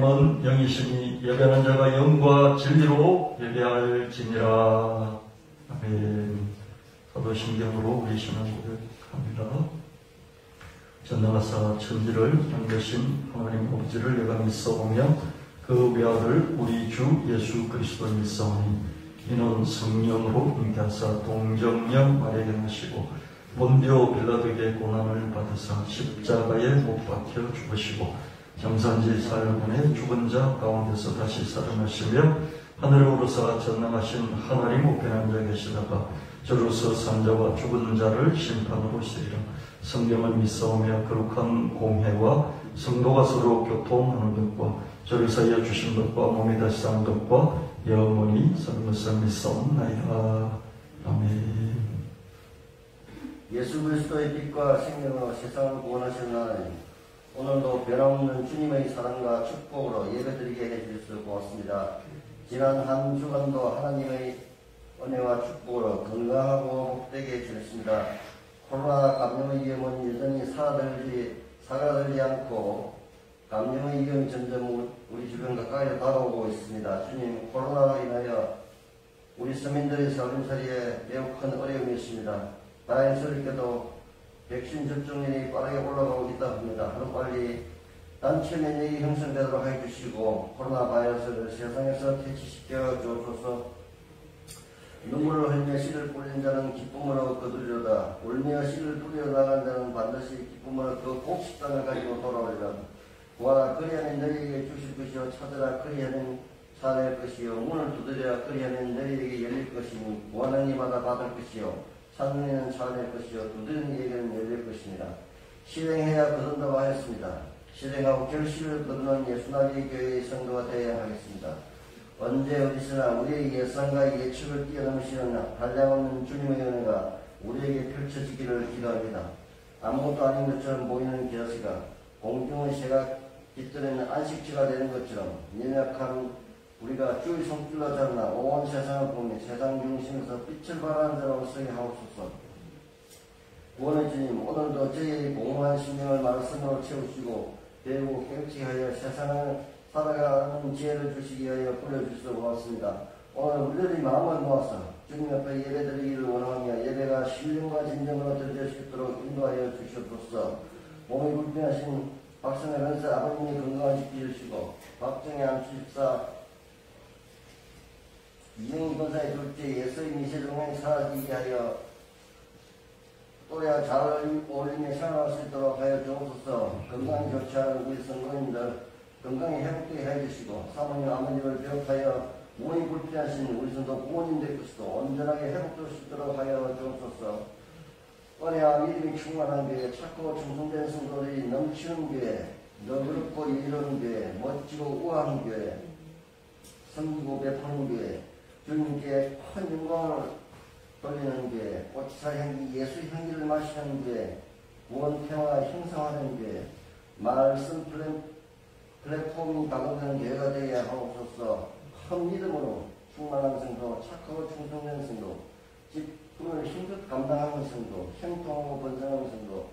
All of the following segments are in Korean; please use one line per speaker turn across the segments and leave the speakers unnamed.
은 영이시니 예배하는 자가 영과 진리로 예배할지니라. 아멘. 사도신경으로 우리 신앙 고백합니다. 전능하사 천지를 만드신 하나님 아버지를 내가 믿사오며 그 외아들 우리 주 예수 그리스도를 믿사오니 이는 성령으로 잉태하사 동정녀 마리아에게 나시고 본디오 빌라도에게 고난을 받으사 십자가에 못 박혀 죽으시고 장산지 사흘 만에 죽은 자 가운데서 다시 살아나시며 하늘에 오르사 전능하신 하나님 우편한 자 계시다가 저로서 산자와 죽은 자를 심판으로 시리라. 성경을 믿사오며 거룩한 공회와 성도가 서로 교통하는 것과 저를 사이에 주신 것과 몸이 다시 사는 것과 영원히 사는 것을 믿사옵나이다. 아멘.
예수 그리스도의 빛과 생명으로 세상을 구원하신 하나님, 오늘도 변함없는 주님의 사랑과 축복으로 예배드리게 해주셔서 고맙습니다. 지난 한 주간도 하나님의 은혜와 축복으로 건강하고 복되게 해주셨습니다. 코로나 감염의 위험은 여전히 사라들지 않고 감염의 위험이 점점 우리 주변 가까이 다가오고 있습니다. 주님, 코로나로 인하여 우리 서민들의 살림살이에 매우 큰 어려움이 있습니다. 다행스럽게도 백신 접종률이 빠르게 올라가고 있다 합니다. 하루빨리 단체 면역이 형성되도록 해주시고 코로나 바이러스를 세상에서 퇴치시켜 주옵소서. 눈물을 흘리며 씨를 뿌리는 자는 기쁨으로 거두리로다. 울며 씨를 뿌려 나간 자는 반드시 기쁨으로 그 곡식단을 가지고 돌아오리라. 구하라 그리하면 너희에게 주실 것이요 찾으라 그리하면 찾을 것이요 문을 두드리라 그리하면 너희에게 열릴 것이니 구하는 이마다 받을 것이요 찾는 이는 찾을 것이요 두드리는 이에게는 열릴 것입니다. 실행해야 거둔다고 하였습니다. 실행하고 결실을 거두는 예수나리 교회의 성도가 되어야 하겠습니다. 언제 어디서나 우리의 예상과 예측을 뛰어넘으시는 한량없는 주님의 은혜가 우리에게 펼쳐지기를 기도합니다. 아무것도 아닌 것처럼 보이는 기아씨가 공중의 새가 깃들이는 안식지가 되는 것처럼 연약한 우리가 주의 손길로 잡나 온 세상을 보며 세상 중심에서 빛을 발하는 자로 서게 하옵소서. 구원의 주님, 오늘도 저희의 공허한 심령을 말씀으로 채우시고 배우고 깨우치게 하여 세상을 살아가는 지혜를 주시기 위하여 불러주셔서 고맙습니다. 오늘 우리들이 마음을 모아서 주님 앞에 예배드리기를 원하며 예배가 신령과 진정으로 드려질 수 있도록 인도하여 주시옵소서. 몸이 불편하신 박성의 변사 아버님이 건강을 지켜주시고 박정희 안수집사 이영희 권사의 둘째 예수의 미세종양이 사라지게 하여 또야 잘 어울리며 생활할 수 있도록 하여 주옵소서. 건강이 좋지 않은 우리 성도님들 건강히 회복되게 해주시고 사모님 아버님을 비롯하여 몸이 불편하신 우리 성도 부모님들 것도 온전하게 회복될 수 있도록 하여 주옵소서. 은혜와 믿음이 충만한 교회, 착하고 충성된 성도들이 넘치는 교회, 너그럽고 이로운 교회, 멋지고 우아한 교회, 섬기고 베푸는 교회, 주님께 큰 영광을 돌리는 교회, 꽃사 향기, 예수 향기를 마시는 교회, 구원 평화 형성하는 교회, 말씀 플랫폼이 박아되는 교회가 되어야 하옵소서. 큰 믿음으로 충만한 성도, 착하고 충성된 성도, 직분을 힘껏 감당하는 성도, 형통하고 번성하는 성도,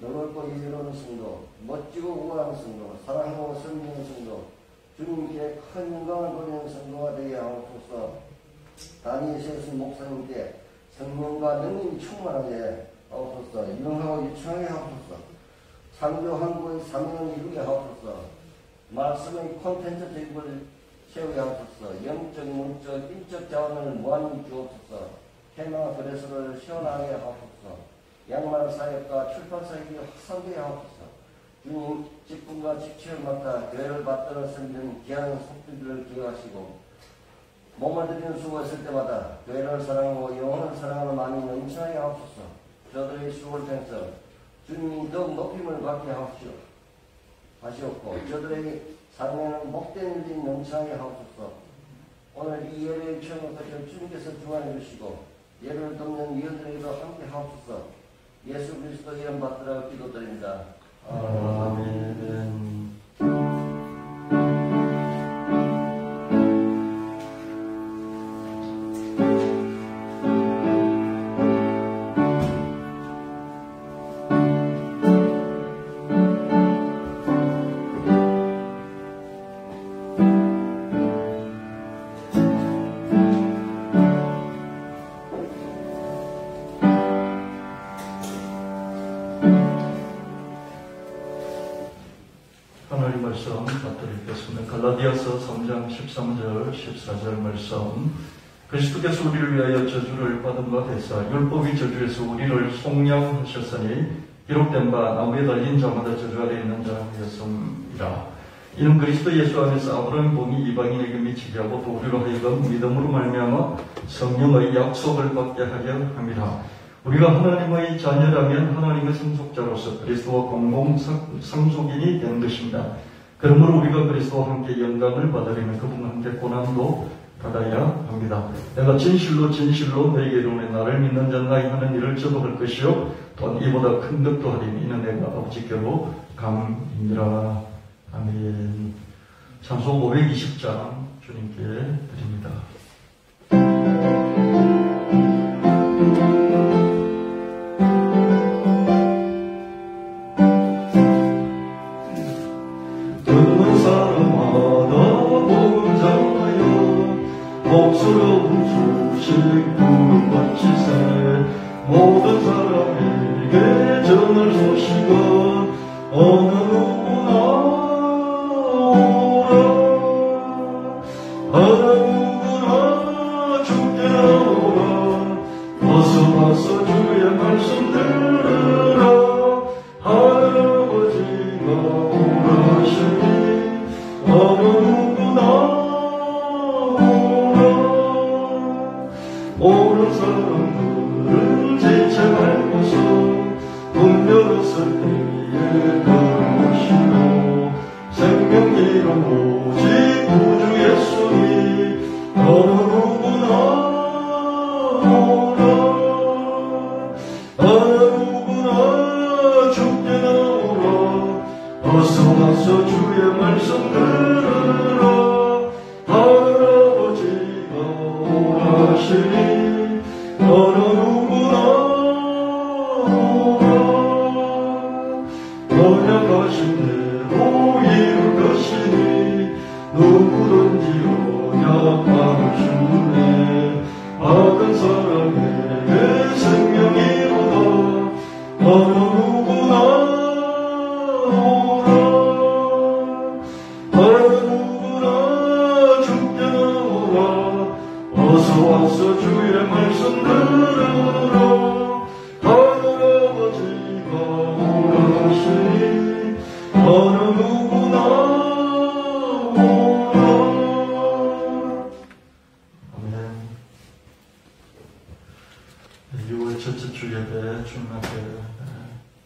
너넓고 이로운 성도, 멋지고 우아한 성도, 사랑하고 섬기는 성도, 주님께 큰 영광을 돌리는 성도가 되어야 하옵소서. 다니엘 세우신 목사님께 성령과 능력이 충만하게 하옵소서. 유능하고 유창하게 하옵소서. 창조 한국의 사명을 이루게 하옵소서. 말씀의 콘텐츠 제국을 세우게 하옵소서. 영적, 문적, 인적 자원을 무한히 주옵소서. 해마와 거래소를 시원하게 하옵소서. 양말 사역과 출판 사역이 확산되게 하옵소서. 주님 직분과 직책을 맡아 교회를 받들어 섬기는 귀한 속들을 기억하시고 몸을 들이는 수고했을 때마다 교회를 사랑하고 영혼을 사랑하는 마음이 넘쳐나게 하옵소서. 저들의 수고를 통해서 주님이 더욱 높임을 받게 하시옵고 저들의 삶에는 복된 일이 넘쳐나게 하옵소서. 오늘 이 예배의 처음부터 주님께서 주관해 주시고 예배를 돕는 위원들에게도 함께 하옵소서. 예수 그리스도 이름 받들어 기도드립니다.
아멘. 말씀 받드리겠습니다. 갈라디아서 3장 13절 14절 말씀. 그리스도께서 우리를 위하여 저주를 받은 바 되사 율법이 저주에서 우리를 속량하셨으니 기록된 바 나무에 달린 자마다 저주 아래 있는 자라 하였음이라. 이는 그리스도 예수 안에서 아브라함의 복이 이방인에게 미치게 하고 또 우리로 하여금 믿음으로 말미암아 성령의 약속을 받게 하려 함이라. 우리가 하나님의 자녀라면 하나님의 상속자로서 그리스도와 공동 상속인이 된 것입니다. 그러므로 우리가 그리스도와 함께 영광을 받으려면 그분과 함께 고난도 받아야 합니다. 내가 진실로 너에게 이르노니 나를 믿는 자는 나의 하는 일을 저도 할 것이요 또한 이보다 큰 것도 하리니 이는 내가 아버지께로 감이니라. 아멘. 찬송 520장 주님께 드립니다. 듣는 사람마다 복음 전하여 복스러운 주식 부름 바치세. 모든 사람에게 전할 소식은 어느 누구나 누구나 죽게 나오라. 어서 와서 주의 말씀 들으라. 할아버지가 오라시니 어느 누구나 오라. 오는 사람들은 지체 말고서 문 열었을 때에 걸으시고 생명 이름 오직 구주 예수니 어느 누구나 오라. 어느 누구나 죽게 나오라. 어서 와서 주의 말씀 들으라. 할아버지가 오라시니 어느 누구나 오라. 언약하신 대로 이룰 것이니 누구든지 언약함을 주네. 악한 사람에게 생명이로다. 어느 누구나 오라. 어느 누구나 죽게 나오라. 어서 와서 주의 말씀 들으라. 할아버지가 오라시니 어느 누구나 오라. 아멘. 6월 첫째 주 예배 주님 앞에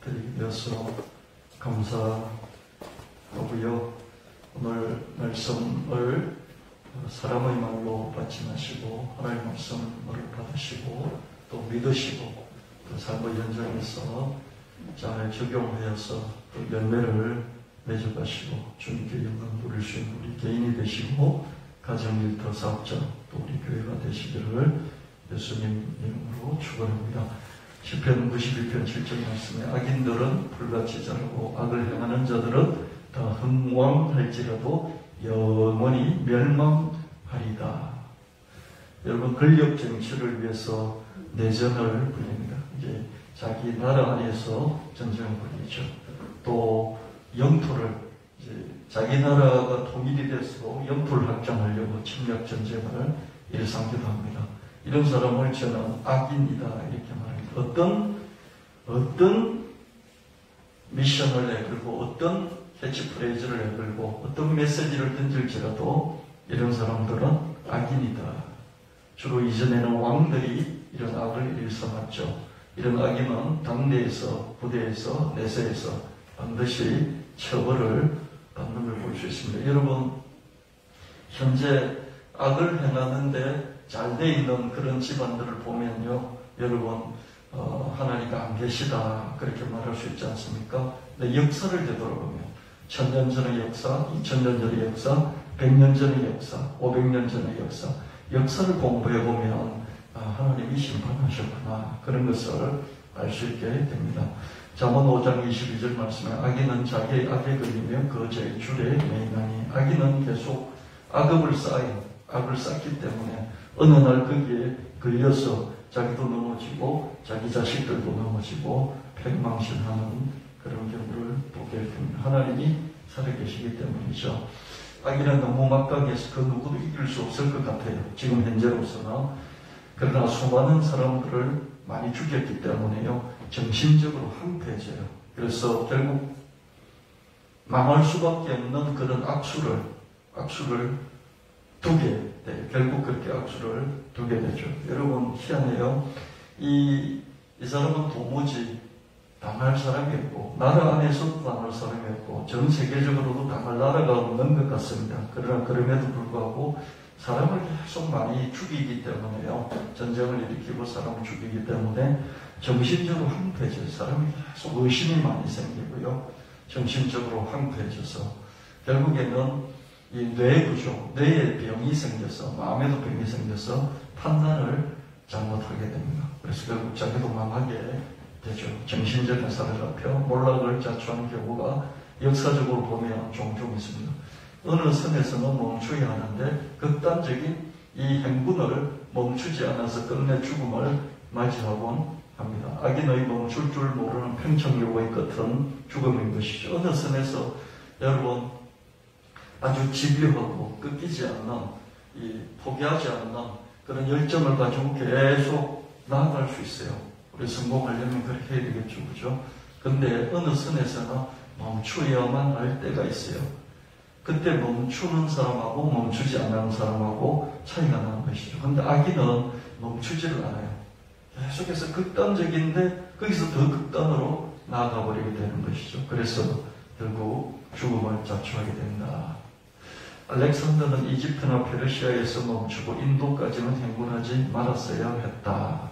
드리게 되어서 감사하고요. 오늘 말씀을 사람의 말로 받지 마시고 하나님의 말씀을 받으시고 또 믿으시고 또 삶의 현장에서 잘 적용하여서 또 열매를 맺어가시고 주님께 영광 돌릴 수 있는 우리 개인이 되시고 가정일터 사업자 또 우리 교회가 되시기를 예수님 이름으로 축원합니다. 시편 91편 7절 말씀에 악인들은 불같이 자라고 악을 행하는 자들은 다 흥왕할지라도 영원히 멸망하리다. 여러분, 권력 쟁취를 위해서 내전을 벌입니다. 이제 자기 나라 안에서 전쟁을 벌이죠. 또 영토를 이제 자기 나라가 통일이 돼서 영토를 확장하려고 침략 전쟁을 일삼기도 합니다. 이런 사람을 저는 악인이다 이렇게 말합니다. 어떤 미션을 내걸고 어떤 캐치프레이즈를 내걸고 어떤 메시지를 던질지라도 이런 사람들은 악인이다. 주로 이전에는 왕들이 이런 악을 일삼았죠. 이런 악인은 당내에서, 부대에서, 내세에서 반드시 처벌을 받는 걸 볼 수 있습니다. 여러분, 현재 악을 행하는데 잘 돼 있는 그런 집안들을 보면요, 여러분, 하나님이 안 계시다 그렇게 말할 수 있지 않습니까? 근데 역사를 되돌아보면 1000년 전의 역사, 2000년 전의 역사, 100년 전의 역사, 500년 전의 역사를 공부해보면 하나님이 심판하셨구나 그런 것을 알 수 있게 됩니다. 잠언 5장 22절 말씀에 악인은 자기의 악에 걸리며 그 죄의 줄에 매이나니 악인은 계속 악을 쌓기 때문에 어느 날 거기에 걸려서 자기도 넘어지고 자기 자식들도 넘어지고 패망신하는 그런 경우를 보게 됩니다. 하나님이 살아계시기 때문이죠. 악이는 너무 막강해서 그 누구도 이길 수 없을 것 같아요. 지금 현재로서는. 그러나 수많은 사람들을 많이 죽였기 때문에요. 정신적으로 황폐해져요. 그래서 결국 망할 수밖에 없는 그런 악수를 두게 돼요. 결국 그렇게 악수를 두게 되죠. 여러분 희한해요. 이 사람은 도무지 당할 사람이었고 나라 안에서도 당할 사람이었고 전 세계적으로도 당할 나라가 없는 것 같습니다. 그러나 그럼에도 불구하고 사람을 계속 많이 죽이기 때문에요. 전쟁을 일으키고 사람을 죽이기 때문에 정신적으로 황폐해져요. 사람이 계속 의심이 많이 생기고요. 정신적으로 황폐해져서 결국에는 이 뇌구조, 뇌에 병이 생겨서 마음에도 병이 생겨서 판단을 잘못하게 됩니다. 그래서 결국 자기도 망하게 되죠. 정신적인 사례를 앞에 몰락을 자초하는 경우가 역사적으로 보면 종종 있습니다. 어느 선에서는 멈춰야 하는데 극단적인 이 행군을 멈추지 않아서 끝내 죽음을 맞이하곤 합니다. 악인의 멈출 줄 모르는 평천교의 끝은 죽음인 것이죠. 어느 선에서 여러분 아주 집요하고 끊기지 않는 포기하지 않는 그런 열정을 가지고 계속 나아갈 수 있어요. 우리 성공하려면 그렇게 해야 되겠죠. 그죠? 근데 어느 선에서는 멈추어야만 할 때가 있어요. 그때 멈추는 사람하고 멈추지 않는 사람하고 차이가 나는 것이죠. 근데 악인은 멈추지를 않아요. 계속해서 극단적인데 거기서 더 극단으로 나아가 버리게 되는 것이죠. 그래서 결국 죽음을 자초하게 된다. 알렉산더는 이집트나 페르시아에서 멈추고 인도까지는 행군하지 말았어야 했다.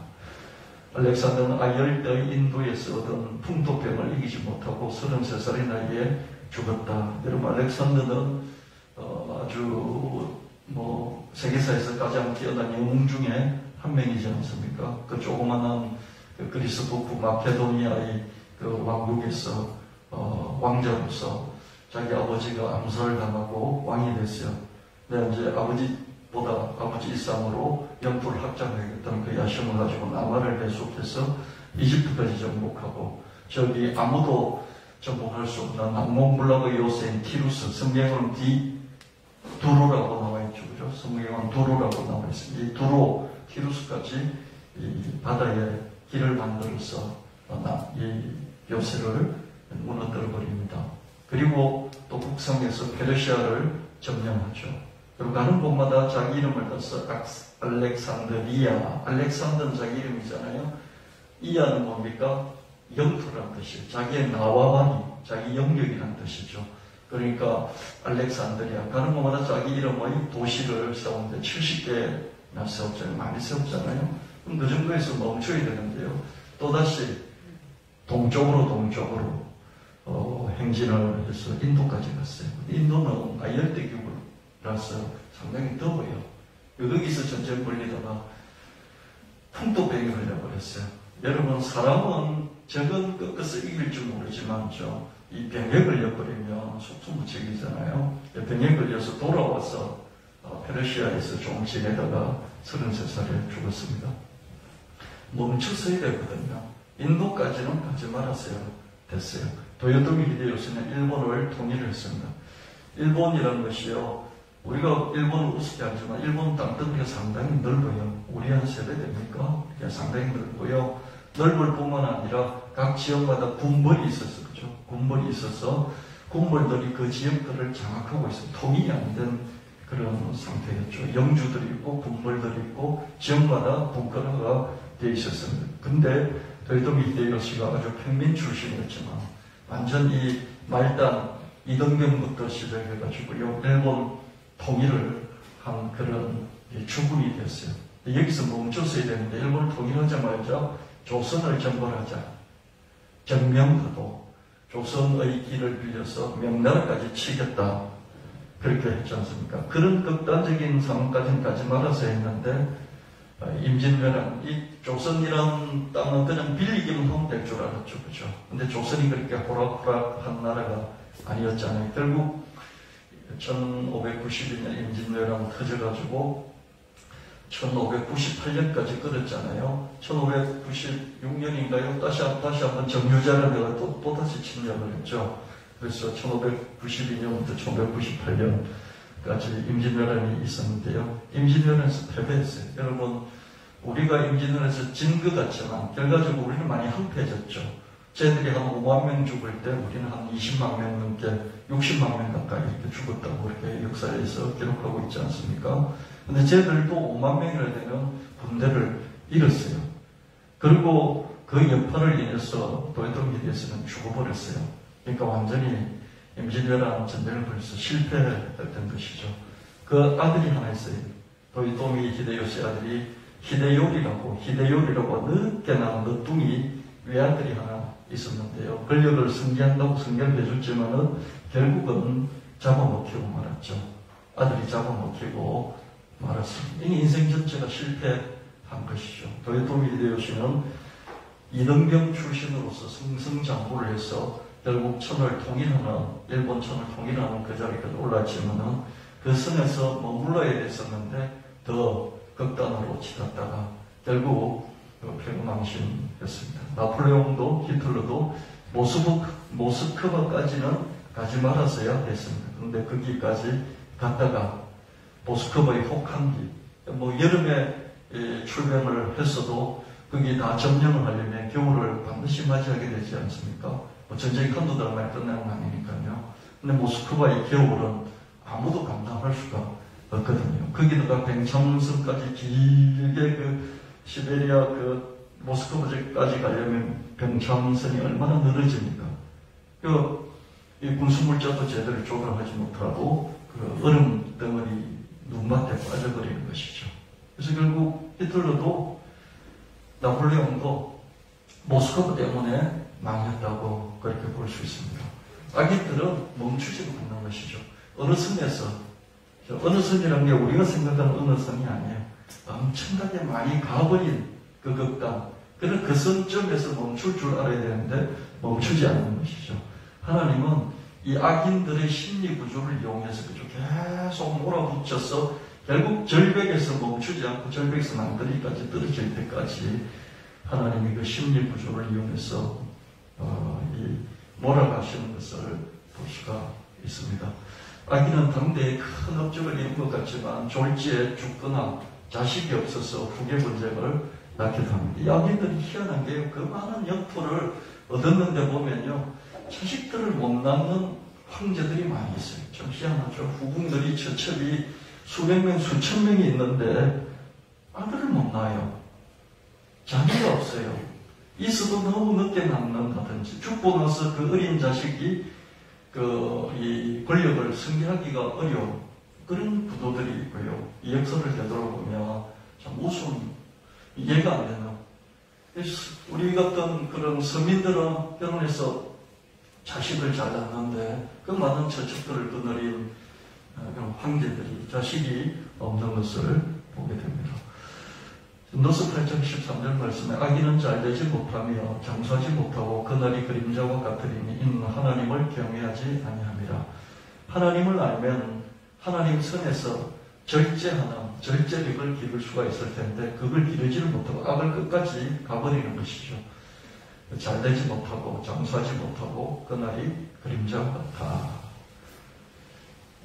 알렉산더는 아열대의 인도에서 얻은 풍토병을 이기지 못하고 33살의 나이에 죽었다. 여러분 알렉산더는 아주 세계사에서 가장 뛰어난 영웅 중에 한 명이지 않습니까? 그 조그만한 그리스 북부 마케도니아의 그 왕국에서 왕자로서 자기 아버지가 암살을 당하고 왕이 됐어요. 근데 이제 아버지 일상으로 영토를 확장하겠다는 그 야심을 가지고 남아를 계속해서 이집트까지 정복하고 저기 아무도 정복할 수 없는 남몽블락의 요새인 티루스, 성경은 두로라고 나와있죠. 그죠? 성경은 두로라고 나와있습니다. 이 두로, 티루스까지 이 바다에 길을 만들어서 이 요새를 무너뜨려 버립니다. 그리고 또 북성에서 페르시아를 점령하죠. 그리고 가는 곳마다 자기 이름을 따서 알렉산드리아. 알렉산더는 자기 이름이잖아요. 이아는 뭡니까? 영토라는 뜻이에요. 자기의 나와바니, 자기 영역이라는 뜻이죠. 그러니까 알렉산드리아. 가는 곳마다 자기 이름의 도시를 세우는데 70개나 세웠잖아요. 많이 세웠잖아요. 그럼 그 정도에서 멈춰야 되는데요. 또다시 동쪽으로 행진을 해서 인도까지 갔어요. 인도는 아열대기구라서 상당히 더워요. 여기서 전쟁 벌리다가 풍토병이 걸려버렸어요. 여러분 사람은 적은 꺾어서 이길 줄 모르지만요. 이 병에 걸려버리면 속수무책이잖아요. 병에 걸려서 돌아와서 페르시아에서 좀 지내다가 33살에 죽었습니다. 멈췄어야 되거든요. 인도까지는 가지 말았어요. 됐어요. 도요토미 히데요시는 일본을 통일을 했습니다. 일본이라는 것이요. 우리가 일본을 우습게 하지만 일본 땅덩이가 상당히 넓어요. 우리 한 세배 됩니까? 상당히 넓고요. 넓을 뿐만 아니라 각 지역마다 군벌이 있었어요. 그죠? 군벌이 있어서 군벌들이 그 지역들을 장악하고 있어요. 통일이 안 된 그런 상태였죠. 영주들이 있고 군벌들이 있고 지역마다 분권화가 되어 있었습니다. 근데 도요토미 히데요시가 아주 평민 출신이었지만 완전 이 말단 이등병부터 시작해가지고요. 일본 통일을 한 그런 주군이 됐어요. 여기서 멈췄어야 되는데 일본을 통일하자마자 조선을 정벌하자. 정명하도 조선의 길을 빌려서 명나라까지 치겠다. 그렇게 했지 않습니까? 그런 극단적인 상황까지는 가지 말아서 했는데 임진왜란, 이 조선이란 땅은 그냥 빌리기만 하면 될 줄 알았죠. 그죠? 근데 조선이 그렇게 호락호락한 나라가 아니었잖아요. 결국 1592년 임진왜란 터져가지고 1598년까지 끌었잖아요. 1596년인가요? 다시 한번 정유자를 내가 또다시 침략을 했죠. 그래서 1592년부터 1598년까지 임진왜란이 있었는데요. 임진왜란에서 패배했어요. 여러분, 우리가 임진왜란에서 진 것 같지만 결과적으로 우리는 많이 황폐해졌죠. 쟤들이 한 5만 명 죽을 때 우리는 한 20만 명 넘게 60만 명 가까이 이렇게 죽었다고 이렇게 역사에서 기록하고 있지 않습니까? 근데 쟤들도 5만 명이나 되면 군대를 잃었어요. 그리고 그 여파를 인해서 도요토미 히데요시는 죽어버렸어요. 그러니까 완전히 임진왜란 전쟁을 벌여서 실패했던 것이죠. 그 아들이 하나 있어요. 도요토미 히데요시 아들이 히데요리라고 늦게 낳은 늦둥이 외아들이 하나 있었는데요. 권력을 승계한다고 승계를 해줬지만은 결국은 잡아먹히고 말았죠. 아들이 잡아먹히고 말았습니다. 이 인생 전체가 실패한 것이죠. 도요토미 히데요시는 이등병 출신으로서 승승장구를 해서 결국 천을 통일하는, 일본 천을 통일하는 그 자리까지 올랐지만은 그 선에서 머물러야 됐었는데 더 극단으로 치닫다가 결국 폐거망신했습니다. 나폴레옹도 히틀러도 모스크바까지는 가지 말았어야 했습니다. 그런데 거기까지 갔다가 모스크바의 혹한기, 여름에 출병을 했어도 거기 다 점령을 하려면 겨울을 반드시 맞이하게 되지 않습니까? 전쟁이 한두 달 만에 끝나는 거 아니니까요. 근데 모스크바의 겨울은 아무도 감당할 수가 없거든요. 거기다가 뱅참성까지 길게 시베리아 모스크바까지 가려면 병참선이 얼마나 늘어집니까? 이 군수물자도 제대로 조절하지 못하고 얼음 덩어리 눈밭에 빠져버리는 것이죠. 그래서 결국 히틀러도 나폴레옹도 모스크바 때문에 망했다고 그렇게 볼 수 있습니다. 아기들은 멈추지도 않는 것이죠. 어느 선이라는 게 우리가 생각하는 어느 선이 아니에요. 엄청나게 많이 가버린 그 극단, 그 선점에서 멈출 줄 알아야 되는데 멈추지 않는 것이죠. 하나님은 이 악인들의 심리 구조를 이용해서 계속 몰아붙여서 결국 절벽에서 멈추지 않고 절벽에서 낭떠러지까지 떨어질 때까지 하나님이 그 심리 구조를 이용해서 몰아가시는 것을 볼 수가 있습니다. 아기는 당대에 큰 업적을 이룬 것 같지만 졸지에 죽거나 자식이 없어서 후계 번제를 낳기도 합니다. 이 아기들이 희한한 게요. 그 많은 영토를 얻었는데 보면요. 자식들을 못 낳는 황제들이 많이 있어요. 좀 희한하죠. 후궁들이 처첩이 수백 명, 수천 명이 있는데 아들을 못 낳아요. 자녀가 없어요. 있어도 너무 늦게 낳는다든지 죽고 나서 그 어린 자식이 이 권력을 승계하기가 어려운 그런 구도들이 있고요. 이 역사를 되돌아보면 참 이해가 안 되는. 우리 같은 그런 서민들은 결혼해서 자식을 잘 낳는데 그 많은 처첩들을 거느린 그런 황제들이 자식이 없는 것을 보게 됩니다. 노스 8장 13절 말씀에 악인은 잘되지 못하며 장수하지 못하고 그날이 그림자와 같으리니 이는 하나님을 경외하지 아니함이라. 하나님을 알면 하나님 선에서 절제력을 기를 수가 있을 텐데 그걸 기르지를 못하고 악을 끝까지 가버리는 것이죠. 잘되지 못하고 장수하지 못하고 그날이 그림자와 같아.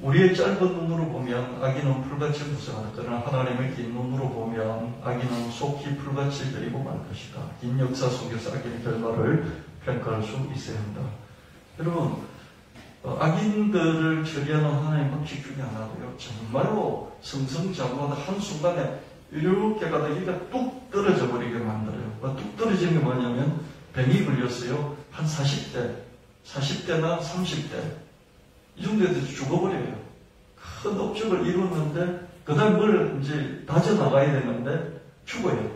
우리의 짧은 눈으로 보면 악인은 풀같이 무성하다. 그러나 하나님의 긴 눈으로 보면 악인은 속히 풀같이 베리고 말 것이다. 긴 역사 속에서 악인의 결말을 평가할 수 있어야 한다. 여러분, 악인들을 처리하는 하나님의 법칙 중에 하나도요. 정말로 승승장구하다 한순간에 이렇게 가다 여기가 뚝 떨어져 버리게 만들어요. 뚝 떨어지는 게 뭐냐면 병이 걸렸어요. 한 40대나 30대 이 정도에 대해서 죽어버려요. 큰 업적을 이뤘는데 그 다음 뭘 이제 다져나가야 되는데 죽어요.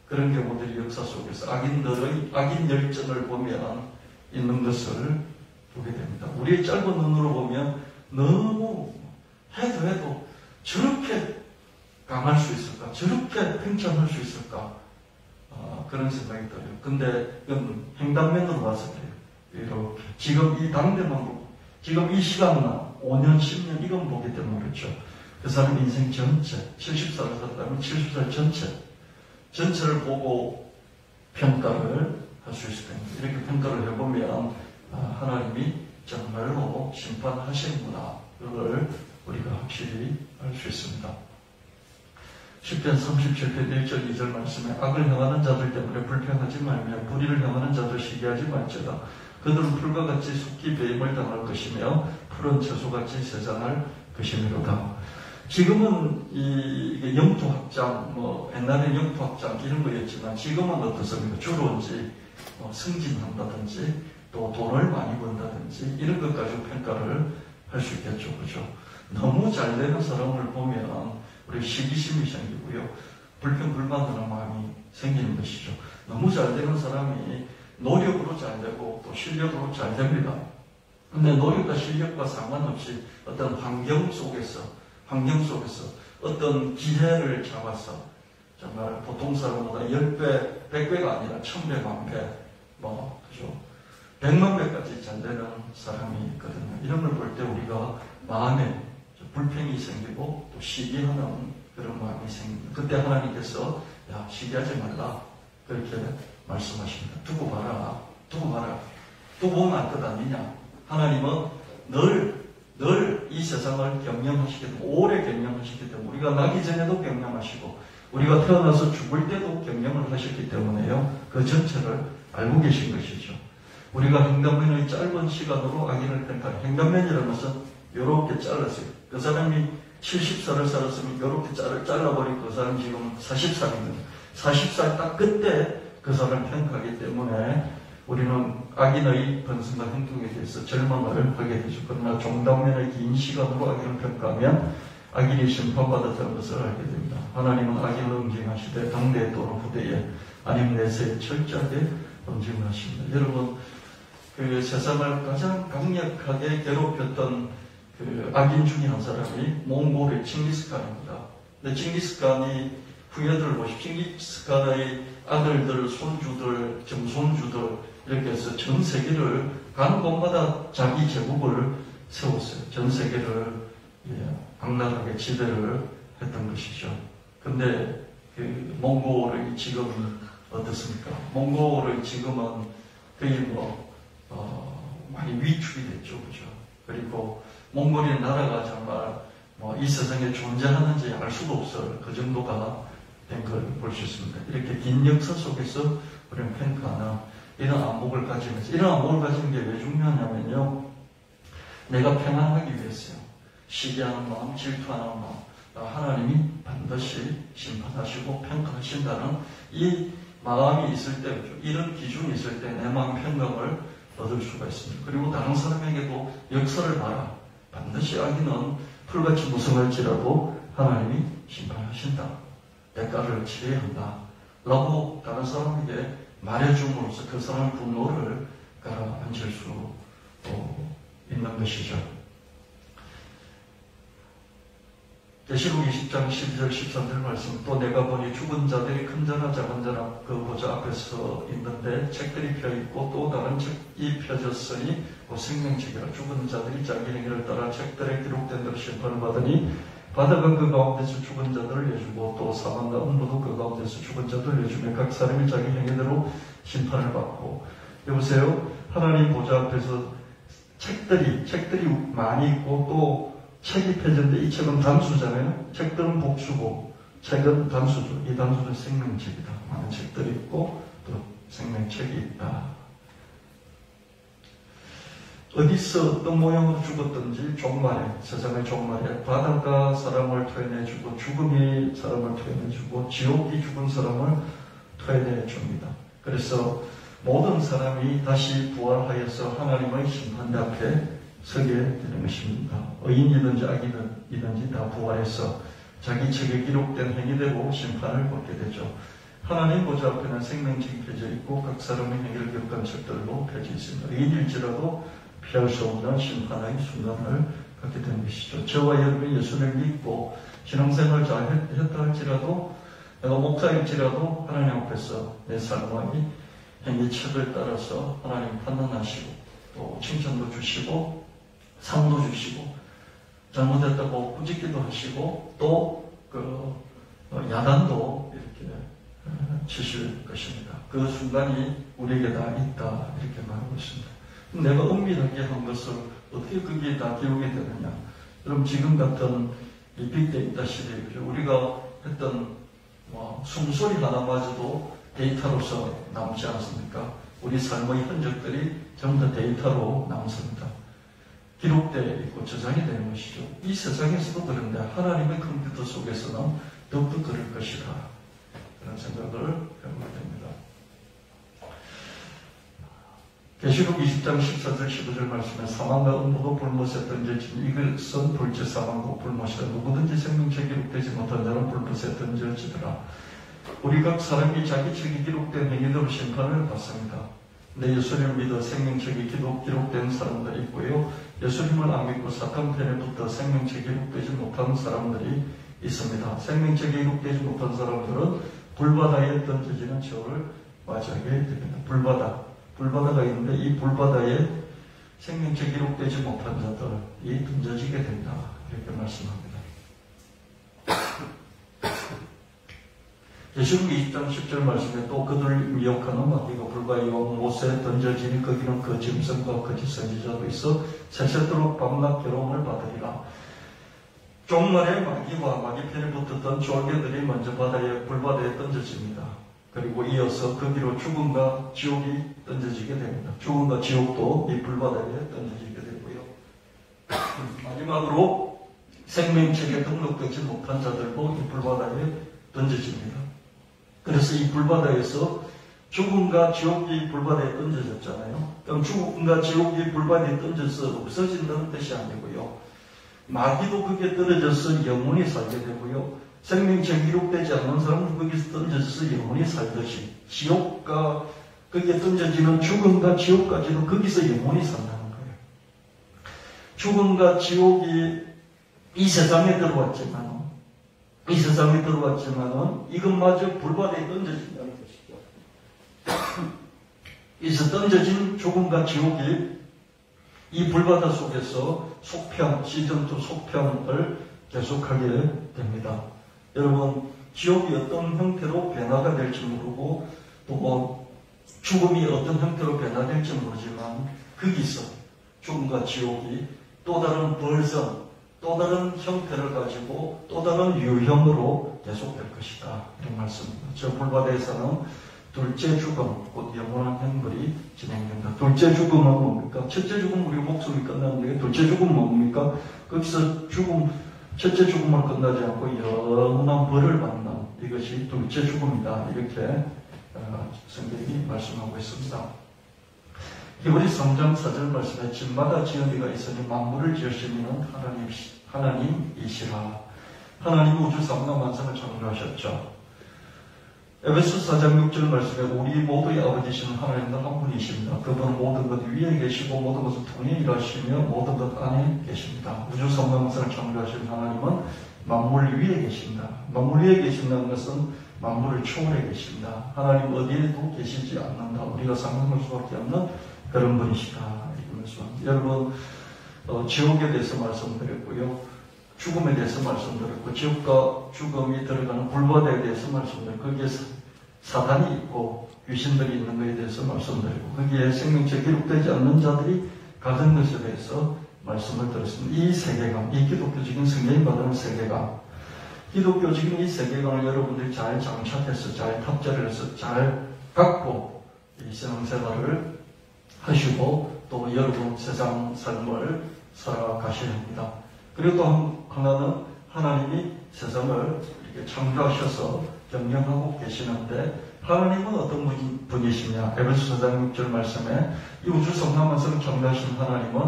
그런 경우들이 역사 속에서 악인들의 악인 열전을 보면 있는 것을 보게 됩니다. 우리의 짧은 눈으로 보면 너무 해도 저렇게 강할 수 있을까? 저렇게 팽창할 수 있을까? 그런 생각이 들어요. 근데 그건 행단면으로 봤을 때요. 이렇게 지금 이 당대만 보고 지금 이 시간만 5년, 10년 이건 보기 때문에 그렇죠. 그 사람 인생 전체 70살을 살았다면 70살 전체를 보고 평가를 할 수 있을 겁니다. 이렇게 평가를 해보면 하나님이 정말로 심판하시는구나. 그걸 우리가 확실히 알 수 있습니다. 시편 37편 1절 2절 말씀에 악을 행하는 자들 때문에 불평하지 말며 불의를 행하는 자도 시기하지 말지어다. 그들은 풀과 같이 속히 배임을 당할 것이며 푸른 채소같이 세상할 것이미로다. 지금은 이게 영토확장, 옛날에 영토확장 이런 거였지만 지금은 어떻습니까? 주로 이제 승진한다든지 또 돈을 많이 번다든지 이런 것 가지고 평가를 할 수 있겠죠. 그죠? 너무 잘 되는 사람을 보면 우리 시기심이 생기고요. 불평불만하는 마음이 생기는 것이죠. 너무 잘 되는 사람이 노력으로 잘 되고 또 실력으로 잘 됩니다. 근데 노력과 실력과 상관없이 어떤 환경 속에서 어떤 기회를 잡아서 정말 보통 사람보다 10배, 100배가 아니라 1000배, 1000배, 그죠? 100만 배까지 잘 되는 사람이 있거든요. 이런 걸 볼 때 우리가 마음에 불평이 생기고 또 시기하는 그런 마음이 생깁니다. 그때 하나님께서 야, 시기하지 말라. 그렇게 말씀하십니다. 두고 봐라. 두고 보면 알 것 아니냐. 하나님은 늘 이 세상을 경영하시기 때문에, 오래 경영하시기 때문에, 우리가 나기 전에도 경영하시고, 우리가 태어나서 죽을 때도 경영을 하셨기 때문에요. 그 전체를 알고 계신 것이죠. 우리가 행단면의 짧은 시간으로 악인을 평가해. 행단면이라는 것은 요렇게 잘랐어요. 그 사람이 70살을 살았으면 요렇게 잘라버린 그 사람 지금 40살이거든요. 40살 딱 그때 그 사람을 평가하기 때문에 우리는 악인의 번성과 행동에 대해서 절망을 하게 되죠. 그러나 종단면의 긴 시간으로 악인을 평가하면 악인이 심판받았다는 것을 알게 됩니다. 하나님은 악인을 응징하시되 당대에 또는 후대에 아니면 내세에 철저하게 응징하십니다. 여러분, 그 세상을 가장 강력하게 괴롭혔던 그 악인 중에 한 사람이 몽골의 칭기스칸입니다. 근데 칭기스칸이 후예들을 보시고 칭기스칸의 아들들, 손주들, 정손주들 이렇게 해서 전 세계를 가는 곳마다 자기 제국을 세웠어요. 전 세계를 악랄하게 지배를 했던 것이죠. 근데 그 몽골의 지금은 어떻습니까? 몽골의 지금은 거의 많이 위축이 됐죠. 그죠? 그리고 몽골이라는 나라가 정말 이 세상에 존재하는지 알 수가 없어요. 그 정도가 된 걸 볼 수 있습니다. 이렇게 긴 역사 속에서 우리는 평가하는 이런 안목을 가지면서, 이런 안목을 가지는 게 왜 중요하냐면요. 내가 평안하기 위해서요. 시기하는 마음, 질투하는 마음, 하나님이 반드시 심판하시고 평가하신다는 이 마음이 있을 때, 이런 기준이 있을 때 내 마음 평강을 얻을 수가 있습니다. 그리고 다른 사람에게도 역사를 봐라. 반드시 악인은 풀같이 무성할지라도 하나님이 심판하신다. 대가를 치러야 한다. 라고 다른 사람에게 말해줌으로써 그 사람의 분노를 가라앉힐 수 있는 것이죠. 계시록 20장 12절 13절 말씀, 또 내가 보니 죽은 자들이 큰 자나 작은 자나 그 보좌 앞에 서 있는데 책들이 펴있고 또 다른 책이 펴졌으니 그 생명책이라. 죽은 자들이 자기 행위를 따라 책들에 기록된 대로 심판을 받으니 바다가 그 가운데서 죽은 자들을 내주고 또 사망과 음부도 그 가운데서 죽은 자들을 내주며 각 사람이 자기 행위대로 심판을 받고. 여보세요? 하나님 보좌 앞에서 책들이 많이 있고 또 책이 펴졌는데 이 책은 단수잖아요. 책들은 복수고 책은 단수죠. 이 단수는 생명책이다. 많은 책들이 있고 또 생명책이 있다. 어디서 어떤 모양으로 죽었든지 종말에, 세상의 종말에 바다가 사람을 토해내주고 죽음이 사람을 토해내주고 지옥이 죽은 사람을 토해내줍니다. 그래서 모든 사람이 다시 부활하여서 하나님의 심판 앞에 서게 되는 것입니다. 의인이든지 악인이든지 다 부활해서 자기 책에 기록된 행위대로 심판을 받게 되죠. 하나님 보좌 앞에는 생명책이 펴져 있고 각 사람의 행위를 기록한 책들로 펴져 있습니다. 의인일지라도 피할 수 없는 심판의 순간을 갖게 되는 것이죠. 저와 여러분이 예수를 믿고 신앙생활을 잘 했다 할지라도, 내가 목사일지라도 하나님 앞에서 내 삶의 행위책을 따라서 하나님 판단하시고 또 칭찬도 주시고 상도 주시고 잘못했다고 꾸짖기도 하시고 또 야단도 이렇게 치실 것입니다. 그 순간이 우리에게 다 있다 이렇게 말하고 있습니다. 내가 은밀하게 한 것을 어떻게 그게 다 기록이 되느냐. 그럼 지금 같은 이 빅데이터 시대에 우리가 했던 숨소리 하나마저도 데이터로서 남지 않습니까? 우리 삶의 흔적들이 전부 다 데이터로 남습니다. 기록되어 있고 저장이 되는 것이죠. 이 세상에서도 그런데 하나님의 컴퓨터 속에서는 더욱더 그럴 것이다. 그런 생각을 해보게 됩니다. 계시록 20장 14절 15절 말씀에 사망과 음부가 불못에 던져진 이것은 둘째 사망과 불못이라. 누구든지 생명책 기록되지 못한 자는 불못에 던져지더라. 우리 각 사람이 자기 책이 기록된 행위대로 심판을 받습니다. 근데 예수님을 믿어 생명책이 기록된 사람들이 있고요. 예수님을 안 믿고 사탄 편에 붙어 생명책이 기록되지 못한 사람들이 있습니다. 생명책이 기록되지 못한 사람들은 불바다에 던져지는 죄를 맞이하게 됩니다. 불바다가 있는데 이 불바다에 생명책 기록되지 못한 자들이 던져지게 된다. 이렇게 말씀합니다. 계시록 20장 10절 말씀에 또 그들을 미혹하는 마귀가 불과 이와 못에 던져지니 거기는 그 짐승과 거짓 선지자도 있어 세세토록 밤낮 괴로움을 받으리라. 종말의 마귀와 마귀 편에 붙었던 졸개들이 먼저 불바다에 던져집니다. 그리고 이어서 거기로 죽음과 지옥이 던져지게 됩니다. 죽음과 지옥도 이 불바다에 던져지게 되고요. 마지막으로 생명책에 등록되지 못한 자들도 이 불바다에 던져집니다. 그래서 이 불바다에서 죽음과 지옥이 불바다에 던져졌잖아요. 그럼 죽음과 지옥이 불바다에 던져서 없어진다는 뜻이 아니고요. 마귀도 거기에 떨어져서 영원히 살게 되고요. 생명책 기록되지 않는 사람은 거기서 던져져서 영원히 살듯이 지옥과 거기에 던져지는 죽음과 지옥까지도 거기서 영원히 산다는 거예요. 죽음과 지옥이 이 세상에 들어왔지만은 이것마저 불바다에 던져진다는 것이죠. 이서 던져진 죽음과 지옥이 이 불바다 속에서 시즌2 속편을 계속하게 됩니다. 여러분, 지옥이 어떤 형태로 변화가 될지 모르고 또 죽음이 어떤 형태로 변화될지 모르지만 거기서 죽음과 지옥이 또 다른 벌선, 또 다른 형태를 가지고 또 다른 유형으로 계속될 것이다. 이런 말씀입니다. 저 불바다에서는 둘째 죽음, 곧 영원한 행벌이 진행된다. 둘째 죽음은 뭡니까? 첫째 죽음 우리 목숨이 끝나는데 둘째 죽음은 뭡니까? 거기서 첫째 죽음을 끝나지 않고 영원한 벌을 받는 이것이 둘째 죽음이다. 이렇게 성경이 말씀하고 있습니다. 히브리 3장 4절 말씀에 집마다 지은 이가 있으니 만물을 지으신 이는 하나님이시라. 하나님이 우주 삼가 만상을 창조하셨죠. 에베소 4장 6절 말씀에 우리 모두의 아버지신 하나님은 한 분이십니다. 그분은 모든 것 위에 계시고 모든 것을 통해 일하시며 모든 것 안에 계십니다. 우주 삼가 만상을 창조하신 하나님은 만물 위에 계십니다. 만물 위에 계신다는 것은 만물을 초월해 계십니다. 하나님 어디에도 계시지 않는다. 우리가 상상할 수밖에 없는 그런 분이시다. 이러면서 여러분 지옥에 대해서 말씀드렸고요. 죽음에 대해서 말씀드렸고 지옥과 죽음이 들어가는 불바다에 대해서 말씀드렸고 거기에 사단이 있고 귀신들이 있는 것에 대해서 말씀드리고 거기에 생명체 기록되지 않는 자들이 가진 것에 대해서 말씀을 드렸습니다. 이 세계관, 이 기독교적인 성경이 말하는 세계관, 기독교적인 이 세계관을 여러분들이 잘 장착해서 잘 탑재를 해서 잘 갖고 이 신앙생활을 하시고 또 여러분 세상 삶을 살아가셔야 합니다. 그리고 또 하나는 하나님이 세상을 이렇게 창조하셔서 경영하고 계시는데 하나님은 어떤 분이시냐? 에베소 4장 6절 말씀에 이 우주 성남만성을 창조하신 하나님은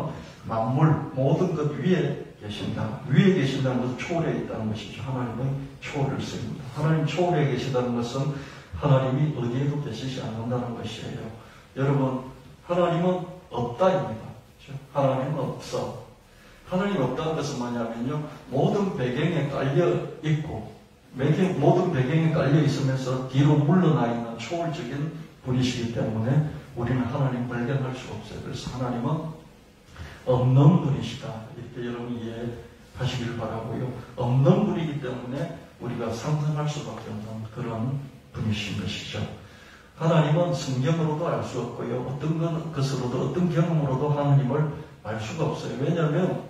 만물 모든 것 위에 계신다. 위에 계신다는 것은 초월해 있다는 것이죠. 하나님은 초월을 씁니다. 하나님 초월해 계시다는 것은 하나님이 어디에도 계시지 않는다는 것이에요. 여러분, 하나님은 없다입니다. 하나님은 없어. 하나님이 없다는 것은 뭐냐면요. 모든 배경에 깔려 있고, 모든 배경에 깔려 있으면서 뒤로 물러나 있는 초월적인 분이시기 때문에 우리는 하나님 발견할 수가 없어요. 그래서 하나님은 없는 분이시다. 이렇게 여러분 이해하시기를 바라고요. 없는 분이기 때문에 우리가 상상할 수밖에 없는 그런 분이신 것이죠. 하나님은 성경으로도 알 수 없고요. 어떤 것으로도 어떤 경험으로도 하나님을 알 수가 없어요. 왜냐하면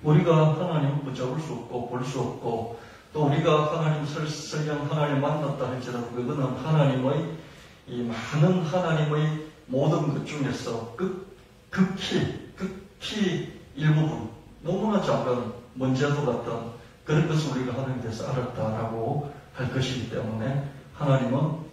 우리가 하나님을 붙잡을 수 없고 볼 수 없고 또 우리가 하나님 설령 하나님을 만났다 할지라도 그거는 하나님의 이 많은 하나님의 모든 것 중에서 극히 일부분 너무나 작은 먼지와도 같던 그런 것을 우리가 하나님에 대해서 알았다라고 할 것이기 때문에 하나님은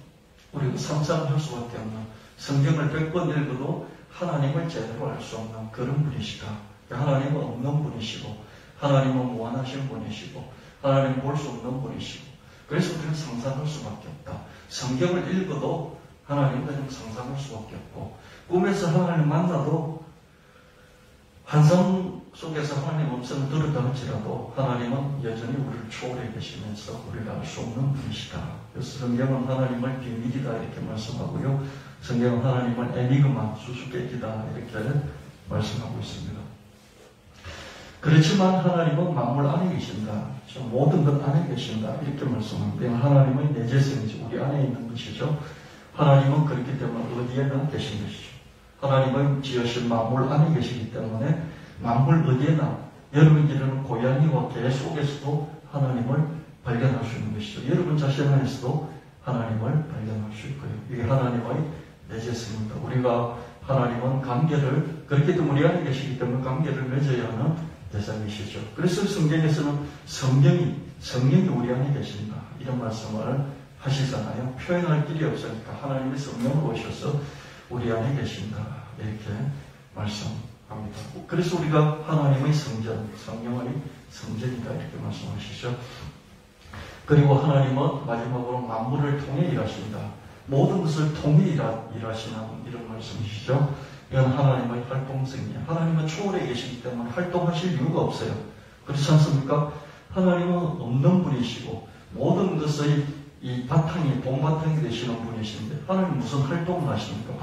우리가 상상할 수밖에 없는 성경을 100번 읽어도 하나님을 제대로 알 수 없는 그런 분이시다. 하나님은 없는 분이시고 하나님은 무한하신 분이시고 하나님은 볼 수 없는 분이시고 그래서 우리는 상상할 수밖에 없다. 성경을 읽어도 하나님은 그냥 상상할 수밖에 없고 꿈에서 하나님을 만나도 환상 속에서 하나님의 음성을 들었다 할지라도 하나님은 여전히 우리를 초월해 계시면서 우리가 알 수 없는 분이시다. 그래서 성경은 하나님을 비밀이다 이렇게 말씀하고요. 성경은 하나님을 에니그마, 수수께끼다 이렇게 말씀하고 있습니다. 그렇지만 하나님은 만물 안에 계신다. 모든 것 안에 계신다. 이렇게 말씀합니다. 하나님의 내재성이지 우리 안에 있는 것이죠. 하나님은 그렇기 때문에 어디에나 계신 것이죠. 하나님은 지으신 만물 안에 계시기 때문에 만물 어디에나 여러분이 이르는 고양이와 개 속에서도 하나님을 발견할 수 있는 것이죠. 여러분 자신 안에서도 하나님을 발견할 수 있고요. 이게 하나님의 내재성입니다. 우리가 하나님은 관계를 그렇기 때문에 우리 안에 계시기 때문에 관계를 맺어야 하는 대상이시죠. 그래서 성경에서는 성령이 우리 안에 계신다 이런 말씀을 하시잖아요. 표현할 길이 없으니까 하나님의 성령으로 오셔서 우리 안에 계신다 이렇게 말씀합니다. 그래서 우리가 하나님의 성전, 성령의 성전이다 이렇게 말씀하시죠. 그리고 하나님은 마지막으로 만물을 통해 일하신다. 모든 것을 통해 일하시는 이런 말씀이시죠. 이건 하나님의 활동성이에요. 하나님은 초월해 계시기 때문에 활동하실 이유가 없어요. 그렇지 않습니까? 하나님은 없는 분이시고 모든 것의 이 바탕이 본바탕이 되시는 분이신데 하나님 무슨 활동을 하십니까?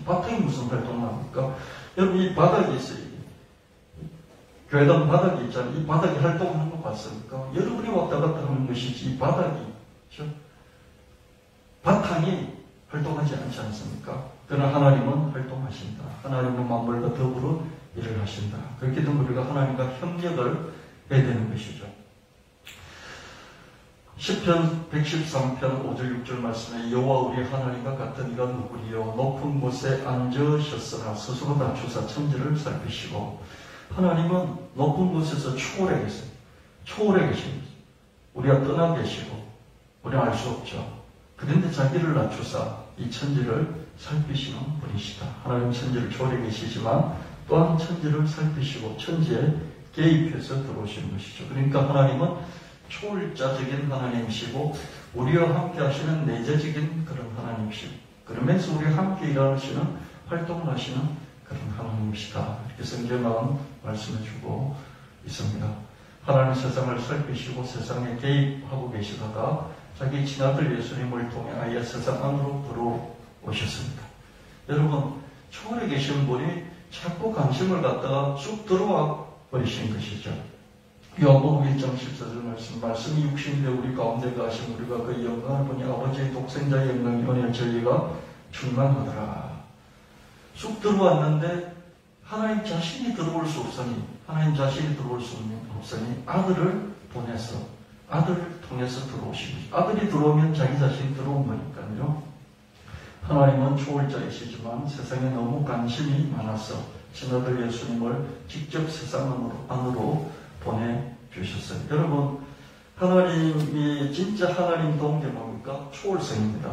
바탕이 무슨 활동을 합니까? 여러분 이 바닥이 있어요. 교회당 바닥이 있잖아요. 이 바닥이 활동하는 거 봤습니까? 여러분이 왔다 갔다 하는 것이지 이 바닥이 그렇죠? 바탕이 활동하지 않지 않습니까? 그러나 하나님은 활동하신다. 하나님은 만물과 더불어 일을 하신다. 그렇기 때문에 우리가 하나님과 협력을 해야 되는 것이죠. 시편 113편 5절 6절 말씀에 여호와 우리 하나님과 같은 이가 누구리요 높은 곳에 앉으셨으나 스스로 낮추사 천지를 살피시고 하나님은 높은 곳에서 초월해 계세요. 초월해 계십니다. 우리가 떠나 계시고 우리는 알 수 없죠. 그런데 자기를 낮추사 이 천지를 살피시는 분이시다. 하나님 천지를 초월해 계시지만 또한 천지를 살피시고 천지에 개입해서 들어오시는 것이죠. 그러니까 하나님은 초월자적인 하나님이시고 우리와 함께 하시는 내재적인 그런 하나님이시고 그러면서 우리와 함께 일하시는 활동을 하시는 그런 하나님이시다. 이렇게 성경은 말씀해주고 있습니다. 하나님 세상을 살피시고 세상에 개입하고 계시다가 자기 친아들 예수님을 통해 아예 세상 안으로 들어오셨습니다. 여러분 초월에 계신 분이 자꾸 관심을 갖다가 쑥 들어와 버리신 것이죠. 요한복음 1장 14절 말씀이 육신인데 우리 가운데 가신 우리가 그 영광을 보니 아버지의 독생자의 영광이 은혜의 진리가 충만하더라. 쑥 들어왔는데 하나님 자신이 들어올 수 없으니 아들을 보내서 아들을 통해서 들어오신 것이죠. 아들이 들어오면 자기 자신이 들어온 거니까요. 하나님은 초월자이시지만 세상에 너무 관심이 많아서 친아들 예수님을 직접 세상 안으로 보내주셨어요. 여러분 하나님이 진짜 하나님 동계 뭡니까? 초월성입니다.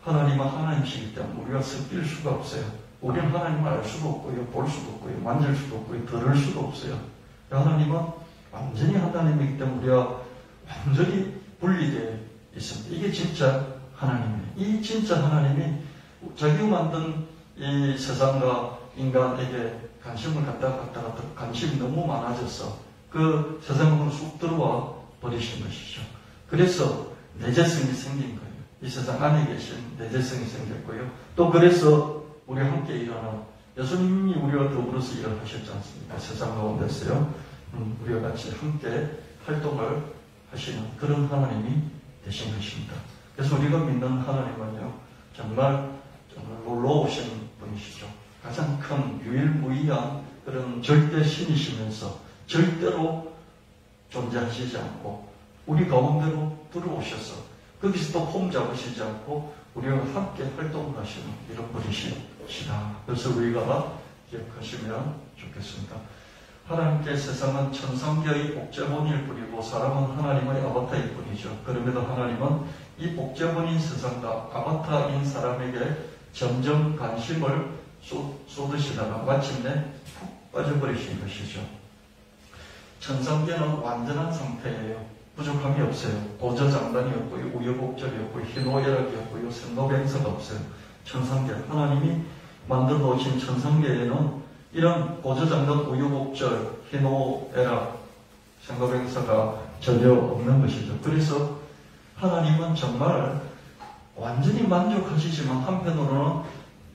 하나님은 하나님이시기 때문에 우리가 섞일 수가 없어요. 우리는 하나님을 알 수도 없고요. 볼 수도 없고요. 만질 수도 없고요. 들을 수도 없어요. 하나님은 완전히 하나님이기 때문에 우리가 완전히 분리되어 있습니다. 이게 진짜 하나님이에요. 이 진짜 하나님이 자기가 만든 이 세상과 인간에게 관심을 갖다가 관심이 너무 많아져서 그 세상으로 쑥 들어와 버리신 것이죠. 그래서 내재성이 생긴 거예요. 이 세상 안에 계신 내재성이 생겼고요. 또 그래서 우리와 함께 일하는 예수님이 우리와 더불어서 일을 하셨지 않습니까? 세상 가운데서요. 우리와 같이 함께 활동을 하시는 그런 하나님이 되신 것입니다. 그래서 우리가 믿는 하나님은요. 정말 놀라우신 분이시죠. 가장 큰 유일무이한 그런 절대 신이시면서 절대로 존재하시지 않고 우리 가운데로 들어오셔서 거기서 또 폼 잡으시지 않고 우리와 함께 활동을 하시는 이런 분이시다. 그래서 우리가 기억하시면 좋겠습니다. 하나님께 세상은 천상계의 복제본일 뿐이고 사람은 하나님의 아바타일 뿐이죠. 그럼에도 하나님은 이 복제본인 세상과 아바타인 사람에게 점점 관심을 쏟으시다가 마침내 푹 빠져버리신 것이죠. 천상계는 완전한 상태예요. 부족함이 없어요. 고저장단이 없고요, 우여곡절이 없고요, 희노애락이 없고요, 생로병사가 없어요. 천상계, 하나님이 만들어 놓으신 천상계에는 이런 고저장단, 우여곡절, 희노애락, 생로병사가 전혀 없는 것이죠. 그래서 하나님은 정말 완전히 만족하시지만 한편으로는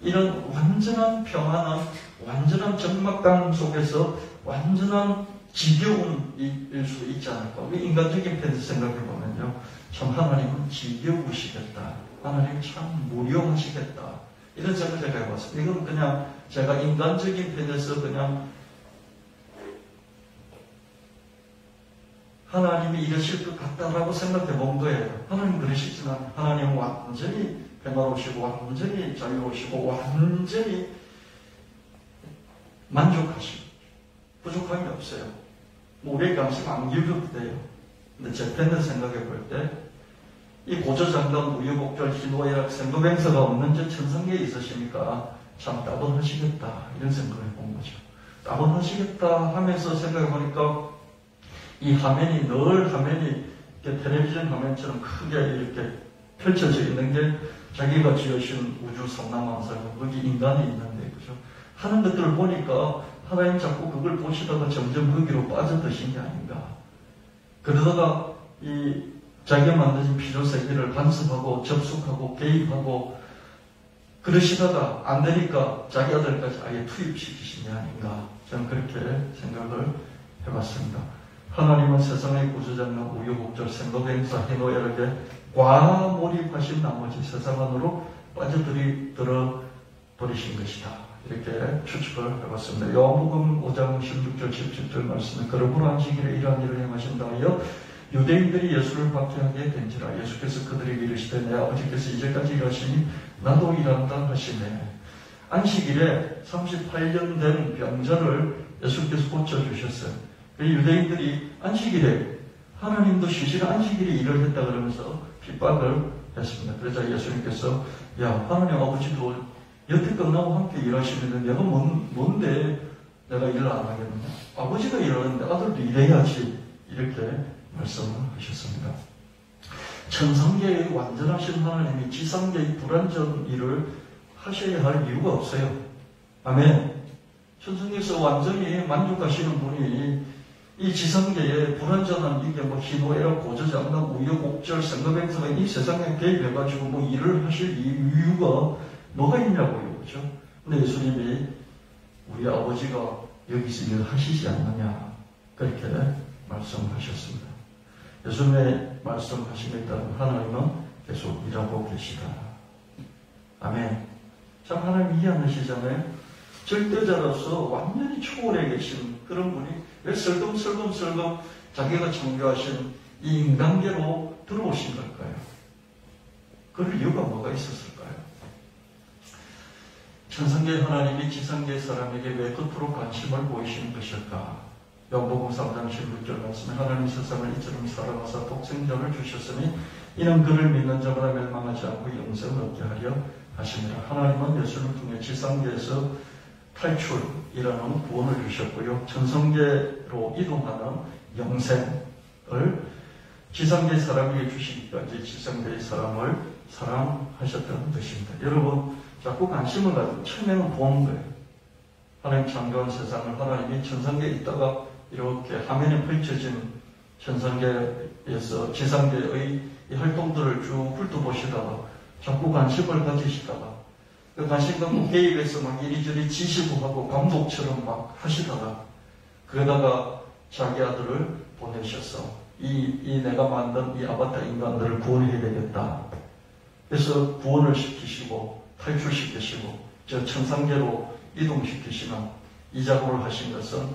이런 완전한 평안은 완전한 적막감 속에서 완전한 지겨움일 수 있지 않을까. 우리 인간적인 편에서 생각해보면요, 참 하나님은 지겨우시겠다, 하나님 참 무료하시겠다, 이런 생각을 제가 해봤습니다. 이건 그냥 제가 인간적인 편에서 그냥 하나님이 이러실 것 같다라고 생각해 본 거예요. 하나님 그러시지만 하나님은 완전히 평화로우시고 완전히 자유로우시고 완전히 만족하시고 부족함이 없어요. 우리의 관심 안 기울여도 돼요. 근데 제 편을 생각해 볼 때 이 고저장단, 우여곡절, 희노애락, 생로병사가 없는 저 천상계에 있으시니까 참 따분하시겠다, 이런 생각을 해본 거죠. 따분하시겠다 하면서 생각해 보니까 이 화면이 늘 화면이 텔레비전 화면처럼 크게 이렇게 펼쳐져 있는 게 자기가 지으신 우주 삼라만상, 거기 인간이 있는데, 그죠? 하는 것들을 보니까 하나님 자꾸 그걸 보시다가 점점 거기로 빠져드신 게 아닌가. 그러다가 이 자기가 만드신 피조세계를 간섭하고 접속하고 개입하고 그러시다가 안 되니까 자기 아들까지 아예 투입시키신 게 아닌가. 저는 그렇게 생각을 해봤습니다. 하나님은 세상의 구조장난, 우여곡절, 생로병사, 희노애락에 과몰입하신 나머지 세상 안으로 빠져들어 버리신 것이다. 이렇게 추측을 해봤습니다. 요한복음 5장 16절 17절 말씀에 그러므로 안식일에 이러한 일을 행하신다 하여 유대인들이 예수를 박해하게 된지라. 예수께서 그들에게 이르시되 내 아버지께서 이제까지 일하시니 나도 일한다 하시네. 안식일에 38년 된 병자를 예수께서 고쳐주셨어요. 유대인들이 안식일에 하나님도 쉬시는 안식일에 일을 했다 그러면서 핍박을 했습니다. 그러자 예수님께서 야, 하나님 아버지도 여태껏 나와 함께 일하시는데 내가 뭔데 내가 일을 안 하겠느냐. 아버지가 일하는데 아들도 일해야지. 이렇게 말씀을 하셨습니다. 천상계의 완전하신 하나님이 지상계의 불완전 일을 하셔야 할 이유가 없어요. 아멘. 천상계에서 완전히 만족하시는 분이 이 지상계에 불완전한 이게 뭐 희노애락, 고저장난, 우여곡절, 생로병사가 이 세상에 개입해가지고 뭐 일을 하실 이유가 뭐가 있냐고요, 그죠? 근데 예수님이 우리 아버지가 여기서 일을 하시지 않느냐, 그렇게 말씀하셨습니다. 예수님의 말씀하심에 따른 하나님은 계속 일하고 계시다. 아멘. 참 하나님 이해 안 하시잖아요. 절대자로서 완전히 초월해 계신 그런 분이 왜 슬금슬금 자기가 창조하신 이 인간계로 들어오신 걸까요? 그럴 이유가 뭐가 있었을까요? 천상계 하나님이 지상계 사람에게 왜 겉으로 관심을 보이시는 것일까? 요한복음 3장 16절 말씀에 하나님 세상을 이처럼 사랑하사 독생자를 주셨으니 이는 그를 믿는 자마다 멸망하지 않고 영생을 얻게 하려 하시니라. 하나님은 예수를 통해 지상계에서 탈출이라는 구원을 주셨고요. 천상계로 이동하는 영생을 지상계 사람에게 주시기까지 지상계의 사람을 사랑하셨다는 뜻입니다. 여러분, 자꾸 관심을 가지고 처음에는 본 거예요. 하나님 창조한 세상을 하나님이 천상계에 있다가 이렇게 화면에 펼쳐진 천상계에서 지상계의 이 활동들을 쭉 훑어보시다가 자꾸 관심을 가지시다가 그 관심 갖고 개입해서 막 이리저리 지시고 하고 감독처럼 막 하시다가 그러다가 자기 아들을 보내셔서 이 내가 만든 이 아바타 인간들을 구원해야 되겠다. 그래서 구원을 시키시고 탈출시키시고 저 천상계로 이동시키시는 이 작업을 하신 것은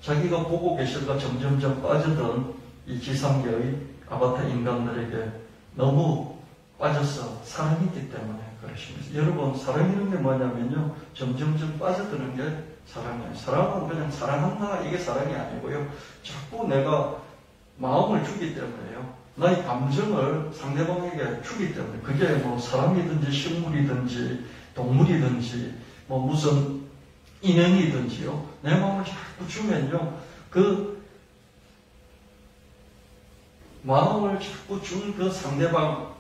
자기가 보고 계시다가 점점점 빠지던 이 지상계의 아바타 인간들에게 너무 빠져서 사랑했기 때문에 그러십니다. 여러분, 사랑이라는 게 뭐냐면요, 점점점 빠져드는 게 사랑이에요. 사랑은 그냥 사랑한다 이게 사랑이 아니고요, 자꾸 내가 마음을 주기 때문에요, 나의 감정을 상대방에게 주기 때문에, 그게 뭐 사람이든지 식물이든지 동물이든지 뭐 무슨 인형이든지요, 내 마음을 자꾸 주면요, 그 마음을 자꾸 준 그 상대방,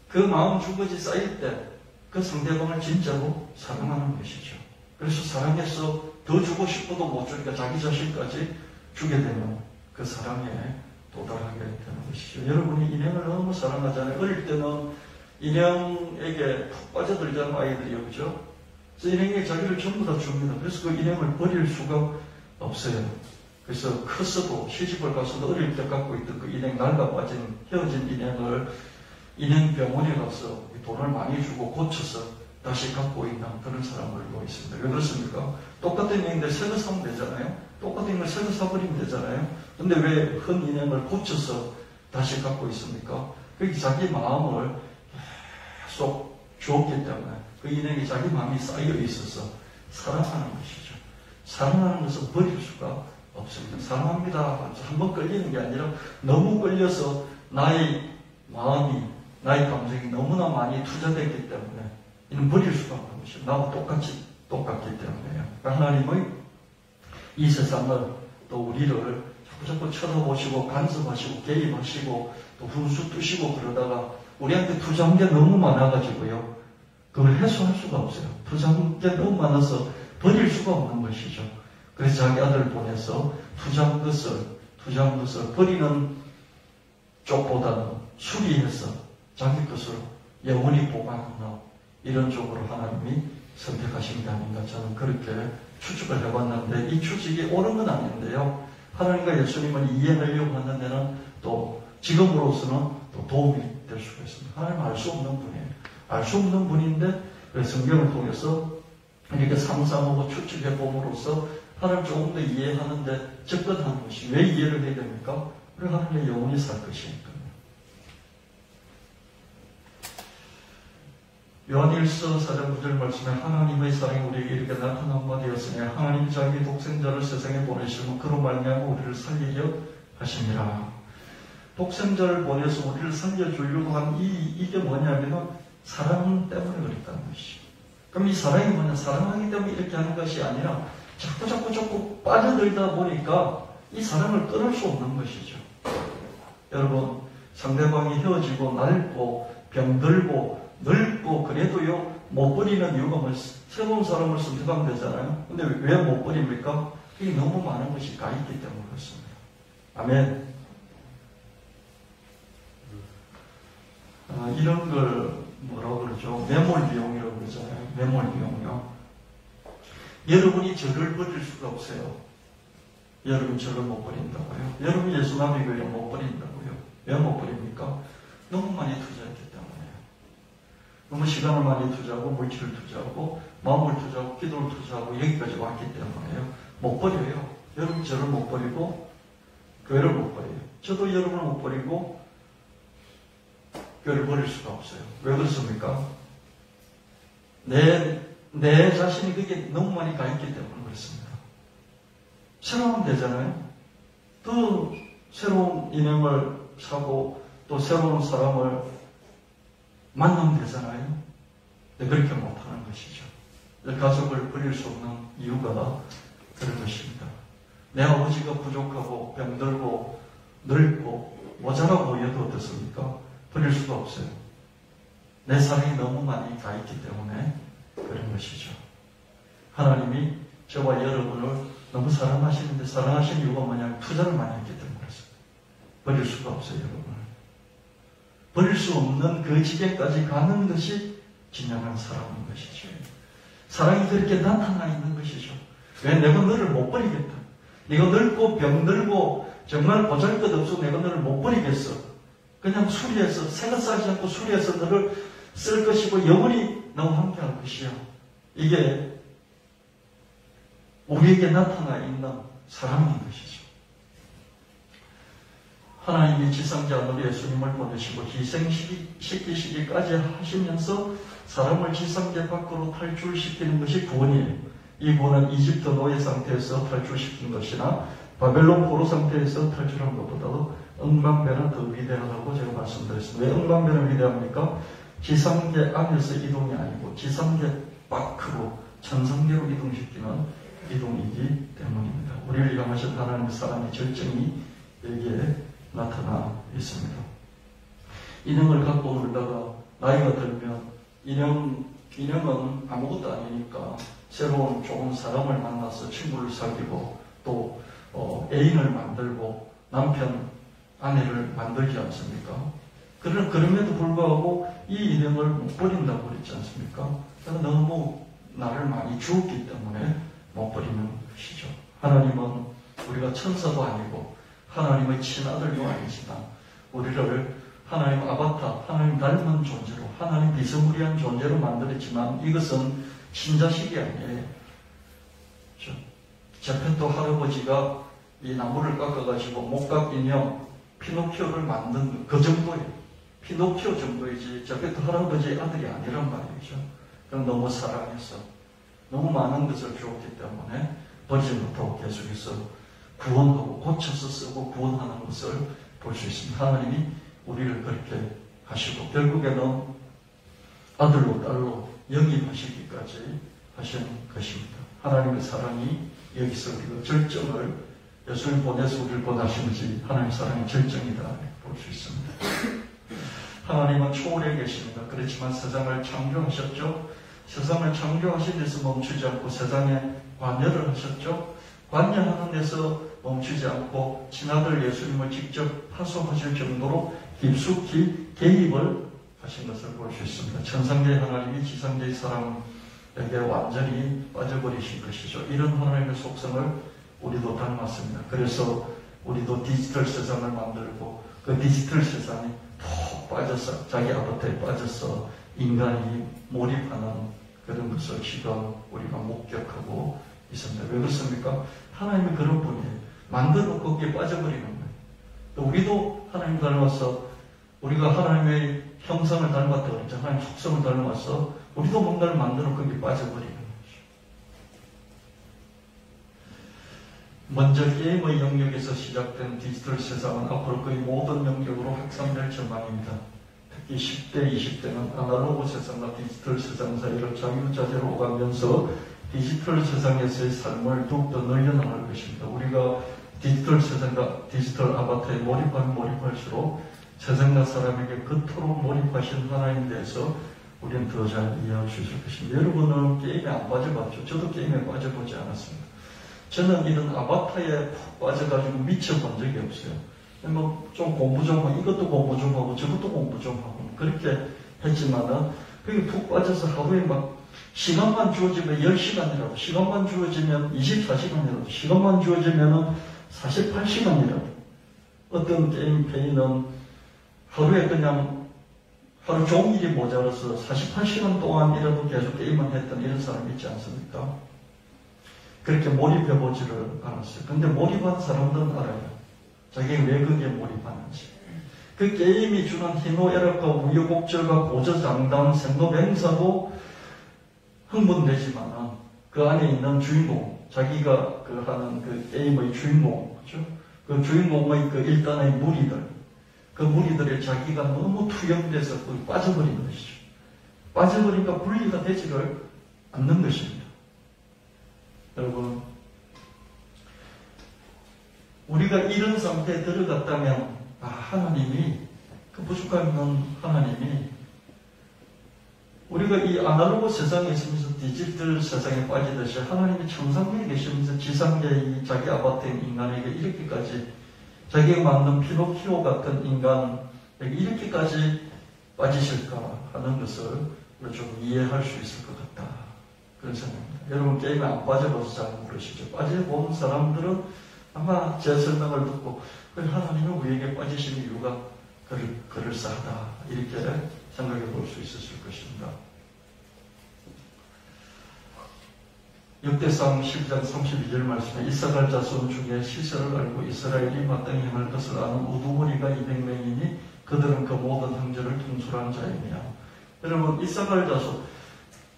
그 마음 주거지 쌓일 때 그 상대방을 진짜로 사랑하는 것이죠. 그래서 사랑해서 더 주고 싶어도 못 주니까 자기 자신까지 주게 되면 그 사랑에 도달하게 되는 것이죠. 여러분이 인형을 너무 사랑하잖아요. 어릴 때는 인형에게 푹 빠져들잖아요, 아이들이요, 그죠? 그래서 인형이 자기를 전부 다 줍니다. 그래서 그 인형을 버릴 수가 없어요. 그래서 커서도 시집을 가서도 어릴 때 갖고 있던 그 인형, 낡아 빠진 헤어진 인형을 인형 병원에 가서 돈을 많이 주고 고쳐서 다시 갖고 있는 그런 사람을 보고 있습니다. 왜 그렇습니까? 똑같은 인형인데 새거 사면 되잖아요. 똑같은 인형을 새거 사버리면 되잖아요. 근데 왜 큰 인형을 고쳐서 다시 갖고 있습니까? 그게 자기 마음을 계속 주었기 때문에 그 인형이 자기 마음이 쌓여 있어서 사랑하는 것이죠. 사랑하는 것은 버릴 수가 없습니다. 사랑합니다. 한번 끌리는 게 아니라 너무 끌려서 나의 마음이, 나의 감정이 너무나 많이 투자됐기 때문에 이는 버릴 수가 없는 것이죠. 나와 똑같기 때문에요. 하나님의 이 세상을 또 우리를 자꾸 쳐다보시고 간섭하시고 개입하시고 또 훈수 뜨시고 그러다가 우리한테 투자한 게 너무 많아가지고요, 그걸 해소할 수가 없어요. 투자한 게 너무 많아서 버릴 수가 없는 것이죠. 그래서 자기 아들을 보내서 투자한 것을 버리는 쪽보다는 수리해서 자기 것으로 영원히 보관하는 이런 쪽으로 하나님이 선택하신 게 아닌가, 저는 그렇게 추측을 해봤는데, 이 추측이 옳은 건 아닌데요, 하나님과 예수님을 이해하려고 하는 데는 또 지금으로서는 또 도움이 될 수가 있습니다. 하나님은 알 수 없는 분이에요. 알 수 없는 분인데 성경을 통해서 이렇게 상상하고 추측해 봄으로써 하나님을 조금 더 이해하는데 접근하는 것이, 왜 이해를 해야 됩니까? 우리 하나님의 영원히 살 것이니까요. 요한일서 4장 9절 말씀에 하나님의 사랑이 우리에게 이렇게 나타난 바 되었으니 하나님 자기 독생자를 세상에 보내시면 그로 말미암아 우리를 살리려 하시니라. 독생자를 보내서 우리를 살려주려고 한 이게 뭐냐면 사랑 때문에 그랬다는 것이죠. 그럼 이 사랑이 뭐냐? 사랑하기 때문에 이렇게 하는 것이 아니라 자꾸 빠져들다 보니까 이 사랑을 끊을 수 없는 것이죠. 여러분, 상대방이 헤어지고 낡고 병들고 늙고 그래도요, 못 버리는 이유가 뭐예요? 새로운 사람을 선택하면 되잖아요. 근데 왜 못 버립니까? 그게 너무 많은 것이 가 있기 때문에 그렇습니다. 아멘. 이런 걸 뭐라고 그러죠? 매몰 비용이라고 그러잖아요. 매몰 비용이요. 여러분이 저를 버릴 수가 없어요. 여러분 저를 못 버린다고요. 여러분 예수 남의 교회를 못 버린다고요. 왜 못 버립니까? 너무 많이 투자했기 때문에요. 너무 시간을 많이 투자하고 물질을 투자하고 마음을 투자하고 기도를 투자하고 여기까지 왔기 때문에요. 못 버려요. 여러분 저를 못 버리고 교회를 못 버려요. 저도 여러분을 못 버리고 교회를 버릴 수가 없어요. 왜 그렇습니까? 내 자신이 그게 너무 많이 가 있기 때문에 그렇습니다. 새로운 되잖아요. 또 새로운 인형을 사고 또 새로운 사람을 만나면 되잖아요. 근데 그렇게 못하는 것이죠. 가족을 버릴 수 없는 이유가 그런 것입니다. 내 아버지가 부족하고 병들고 늙고 모자라 보여도 어떻습니까? 버릴 수가 없어요. 내 사랑이 너무 많이 가 있기 때문에 그런 것이죠. 하나님이 저와 여러분을 너무 사랑하시는데 사랑하시는 이유가 뭐냐면 투자를 많이 했기 때문에 그렇습니다. 버릴 수가 없어요, 여러분을. 버릴 수 없는 그 지경까지 가는 것이 진정한 사랑인 것이죠. 사랑이 그렇게 나타나 있는 것이죠. 왜? 내가 너를 못 버리겠다. 네가 늙고 병들고 정말 보잘것없어 내가 너를 못 버리겠어. 그냥 수리해서, 생각 쌓지 않고 수리해서 너를 쓸 것이고 영원히 너와 함께할 것이야. 이게 우리에게 나타나 있는 사랑인 것이죠. 하나님이 지상자 아들 예수님을 보내시고 희생시키시기까지 하시면서 사람을 지상계 밖으로 탈출시키는 것이 구원이에요. 이 구원은 이집트 노예 상태에서 탈출시킨 것이나 바벨론 포로 상태에서 탈출한 것보다도 억만배나 더 위대하다고 제가 말씀드렸습니다. 왜 억만배는 위대합니까? 지상계 안에서 이동이 아니고 지상계 밖으로 천상계로 이동시키는 이동이기 때문입니다. 우리를 향하신 하나님의 사랑의 절정이 여기에 나타나 있습니다. 인형을 갖고 놀다가 나이가 들면 인형은 아무것도 아니니까 새로운 좋은 사람을 만나서 친구를 사귀고 또 애인을 만들고 남편, 아내를 만들지 않습니까? 그럼에도 불구하고 이 인형을 못 버린다고 그랬지 않습니까? 너무 나를 많이 주었기 때문에 못 버리는 것이죠. 하나님은 우리가 천사도 아니고 하나님의 친아들도 아니지만 우리를 하나님 아바타, 하나님 닮은 존재로, 하나님 비스무리한 존재로 만들었지만 이것은 친자식이 아니에요. 제페토 할아버지가 이 나무를 깎아가지고 목각 인형 피노키오를 만든 그 정도예요. 피노키오 정도이지 제페토 할아버지의 아들이 아니란 말이죠. 그럼 너무 사랑해서 너무 많은 것을 주었기 때문에 버리지 못하고 계속해서 구원하고 고쳐서 쓰고 구원하는 것을 볼 수 있습니다. 하나님이 우리를 그렇게 하시고 결국에는 아들로 딸로 영입하시기까지 하신 것입니다. 하나님의 사랑이 여기서 우리가 절정을 예수님 보내서 우리를 보내신 것이 하나님의 사랑의 절정이다 볼 수 있습니다. 하나님은 초월에 계십니다. 그렇지만 세상을 창조하셨죠. 세상을 창조하신 데서 멈추지 않고 세상에 관여를 하셨죠. 관여하는 데서 멈추지 않고 친아들 예수님을 직접 파송하실 정도로 깊숙이 개입을 하신 것을 볼 수 있습니다. 천상계의 하나님이 지상계의 사람에게 완전히 빠져버리신 것이죠. 이런 하나님의 속성을 우리도 닮았습니다. 그래서 우리도 디지털 세상을 만들고 그 디지털 세상에 푹 빠져서 자기 아바타에 빠져서 인간이 몰입하는 그런 것을 지금 우리가 목격하고 있습니다. 왜 그렇습니까? 하나님이 그런 분이에요. 만들어놓고 거기에 빠져버리는 거예요. 또 우리도 하나님 닮아서 우리가 하나님의 형상을 닮았다 그랬죠. 하나님 속성을 닮아서 우리도 뭔가를 만들어 거기에 빠져버리는 거죠. 먼저 게임의 영역에서 시작된 디지털 세상은 앞으로 거의 모든 영역으로 확산될 전망입니다. 특히 10대, 20대는 아날로그 세상과 디지털 세상 사이를 자유자재로 오가면서 디지털 세상에서의 삶을 더욱더 늘려나갈 것입니다. 우리가 디지털 세상과 디지털 아바타에 몰입하면 몰입할수록 세상과 사람에게 그토록 몰입하신 하나님에 대해서 우리는 더 잘 이해할 수 있을 것입니다. 여러분은 게임에 안 빠져봤죠? 저도 게임에 빠져보지 않았습니다. 저는 이런 아바타에 푹 빠져가지고 미쳐본 적이 없어요. 좀 공부 좀 하고 이것도 공부 좀 하고 저것도 공부 좀 하고 그렇게 했지만은 거기 푹 빠져서 하루에 막 시간만 주어지면 10시간이라도 시간만 주어지면 24시간이라도 시간만 주어지면 48시간이라도 어떤 게임 페이는 하루에 그냥 하루 종일이 모자라서 48시간 동안이라도 계속 게임만 했던 이런 사람이 있지 않습니까? 그렇게 몰입해보지를 않았어요. 근데 몰입한 사람들은 알아요. 자기가 왜 거기에 몰입하는지. 그 게임이 주는 희노애락과 우여곡절과 고저장담, 생로병사도 흥분되지만 그 안에 있는 주인공, 자기가 그 하는 그 게임의 주인공, 그죠? 그 주인공의 그 일단의 무리들, 그 무리들의 자기가 너무 투영돼서 거기 빠져버린 것이죠. 빠져버리니까 분리가 되지를 않는 것입니다. 여러분, 우리가 이런 상태에 들어갔다면, 하나님이, 그 부족함 있는 하나님이, 우리가 이 아날로그 세상에 있으면서 디지털 세상에 빠지듯이 하나님이 천상계에 계시면서 지상계에 이 자기 아바타인 인간에게 이렇게까지 자기가 만든 피노키오 같은 인간에게 이렇게까지 빠지실까 하는 것을 좀 이해할 수 있을 것 같다. 그런 생각입니다. 여러분 게임에 안 빠져봐서 잘 모르시죠. 빠져본 사람들은 아마 제 설명을 듣고 하나님은 우리에게 빠지신 이유가 그럴싸하다. 이렇게 생각해 볼 수 있었을 것입니다. 역대상 12장 32절 말씀에 이사갈 자손 중에 시세를 알고 이스라엘이 마땅히 행할 것을 아는 우두머리가 200명이니 그들은 그 모든 형제를 통솔한 자이며. 여러분, 이사갈 자손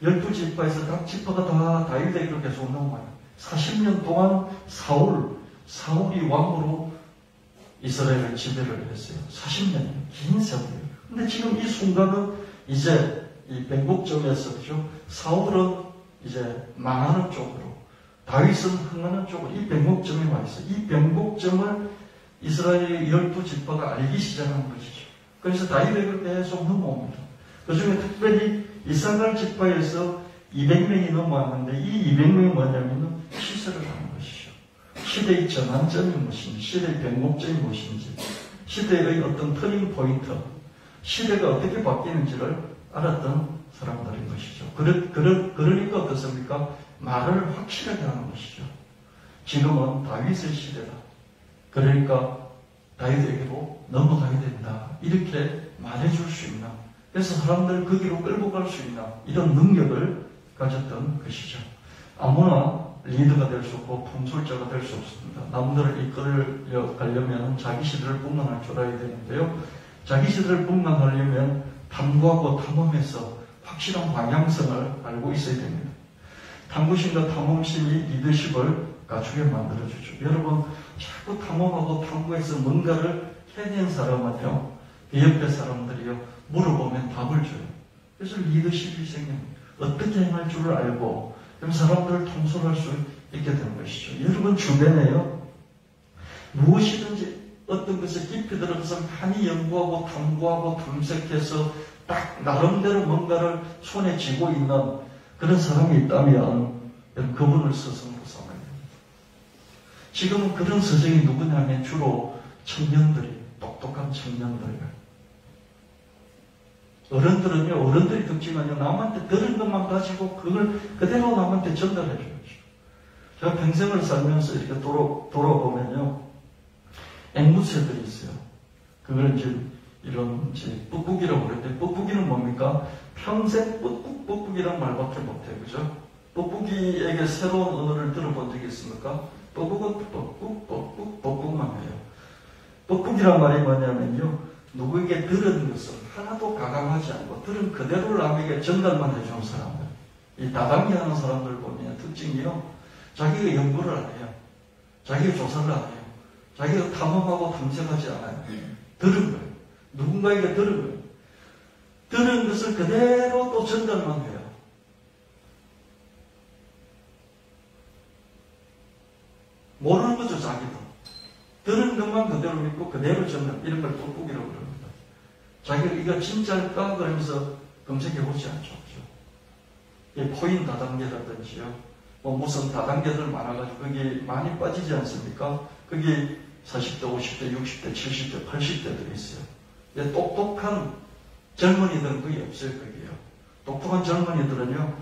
12지파에서 각 지파가 다 다윗에게로 계속 넘어와요. 40년 동안 사울이 왕으로 이스라엘을 지배를 했어요. 40년이에요. 긴 세월이에요. 근데 지금 이 순간은 이제 이 백곡점에서, 그죠? 사울은 이제 망하는 쪽으로, 다윗은 흥하는 쪽으로 이 백곡점에 와 있어요. 이 백곡점을 이스라엘의 12지파가 알기 시작한 것이죠. 그래서 다윗에게 계속 넘어옵니다. 그 중에 특별히 이사갈 지파에서 200명이 넘어왔는데 이 200명이 뭐냐면은 시세를 하는 것이죠. 시대의 전환점이 무엇인지, 시대의 변곡점이 무엇인지, 시대의 어떤 터닝 포인트, 시대가 어떻게 바뀌는지를 알았던 사람들인 것이죠. 그러니까 어떻습니까? 말을 확실하게 하는 것이죠. 지금은 다윗의 시대다. 그러니까 다윗에게로 넘어가야 된다. 이렇게 말해줄 수 있나. 그래서 사람들 거기로 끌고 갈 수 있나. 이런 능력을 가졌던 것이죠. 아무나 리더가 될 수 없고 통솔자가 될 수 없습니다. 남들을 이끌려가려면 자기 시대를 분간할 줄 알아야 되는데요. 자기 시대를 분간하려면 탐구하고 탐험해서 확실한 방향성을 알고 있어야 됩니다. 탐구심과 탐험심이 리더십을 갖추게 만들어주죠. 여러분, 자꾸 탐험하고 탐구해서 뭔가를 해낸 사람은요, 그 옆에 사람들이요, 물어보면 답을 줘요. 그래서 리더십이 생깁니다. 어떻게 행할 줄을 알고, 그럼 사람들을 통솔할 수 있게 되는 것이죠. 여러분 주변에요, 무엇이든지 어떤 것에 깊이 들어가서 많이 연구하고 탐구하고 탐색해서 딱 나름대로 뭔가를 손에 쥐고 있는 그런 사람이 있다면 그분을 스승으로 삼아야 됩니다. 지금은 그런 스승이 누구냐면 주로 청년들이, 똑똑한 청년들이에요. 어른들이 듣지만요, 남한테 들은 것만 가지고 그걸 그대로 남한테 전달해 줘야죠. 제가 평생을 살면서 이렇게 돌아보면요, 앵무새들이 있어요. 그걸 이런 뿌뿌기라고 그러는데, 뿌뿌기는 뭡니까? 평생 뿌뿌기란 말밖에 못해요. 그죠? 뿌뿌기에게 새로운 언어를 들어본 적이 있습니까? 뿌뿌은 뿌뿌만 해요. 뿌뿌기란 말이 뭐냐면요, 누구에게 들은 것을 하나도 가감하지 않고 들은 그대로 남에게 전달만 해주는 사람들. 이 다단계 하는 사람들 보면 특징이요, 자기가 연구를 안 해요. 자기가 조사를 안 해요. 자기가 탐험하고 탐색하지 않아요. 들은 거예요. 누군가에게 들은 거예요. 들은 것을 그대로 또 전달만 해요. 모르는 거죠, 자기도. 들은 것만 그대로 믿고 그대로 전달, 이런 걸 돋보기라고 그럽니다. 자기가 이거 진짜일까? 그러면서 검색해보지 않죠. 포인 다단계라든지요. 무슨 다단계들 많아가지고 거기 많이 빠지지 않습니까? 거기 40대, 50대, 60대, 70대, 80대들이 있어요. 똑똑한 젊은이들은 거의 없어요, 거기요. 똑똑한 젊은이들은요,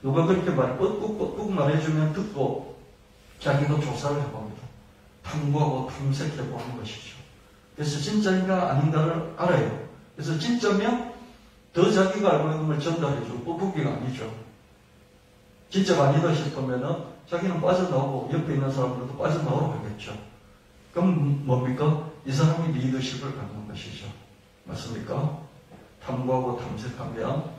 누가 그렇게 뻑뻑 말해주면 듣고 자기도 조사를 해봅니다. 탐구하고 탐색해보는 것이죠. 그래서 진짜인가 아닌가를 알아요. 그래서 진짜면 더 자기가 알고 있는 걸 전달해주고 뻑뻑이가 아니죠. 진짜가 아니다 싶으면은 자기는 빠져나오고 옆에 있는 사람들도 빠져나오라고 하겠죠. 그럼 뭡니까? 이 사람이 리더십을 갖는 것이죠. 맞습니까? 탐구하고 탐색하면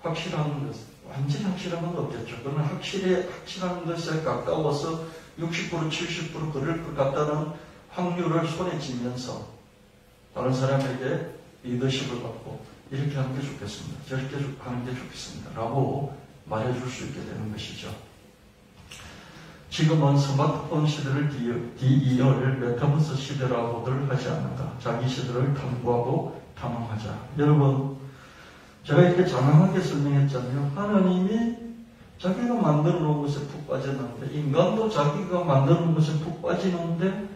확실한 것, 완전히 확실한 건 없겠죠. 그러나 확실한 것에 가까워서 60%, 70% 그럴 것 같다는 확률을 손에 쥐면서 다른 사람에게 리더십을 받고 이렇게 하는 게 좋겠습니다. 저렇게 하는 게 좋겠습니다. 라고 말해줄 수 있게 되는 것이죠. 지금은 스마트폰 시대를 DER, 메타버스 시대라고들 하지 않는다. 자기 시대를 탐구하고 탐험하자. 여러분, 제가 이렇게 장황하게 설명했잖아요. 하나님이 자기가 만들어 놓은 것에 푹 빠졌는데, 인간도 자기가 만들어 놓은 것에 푹 빠지는데,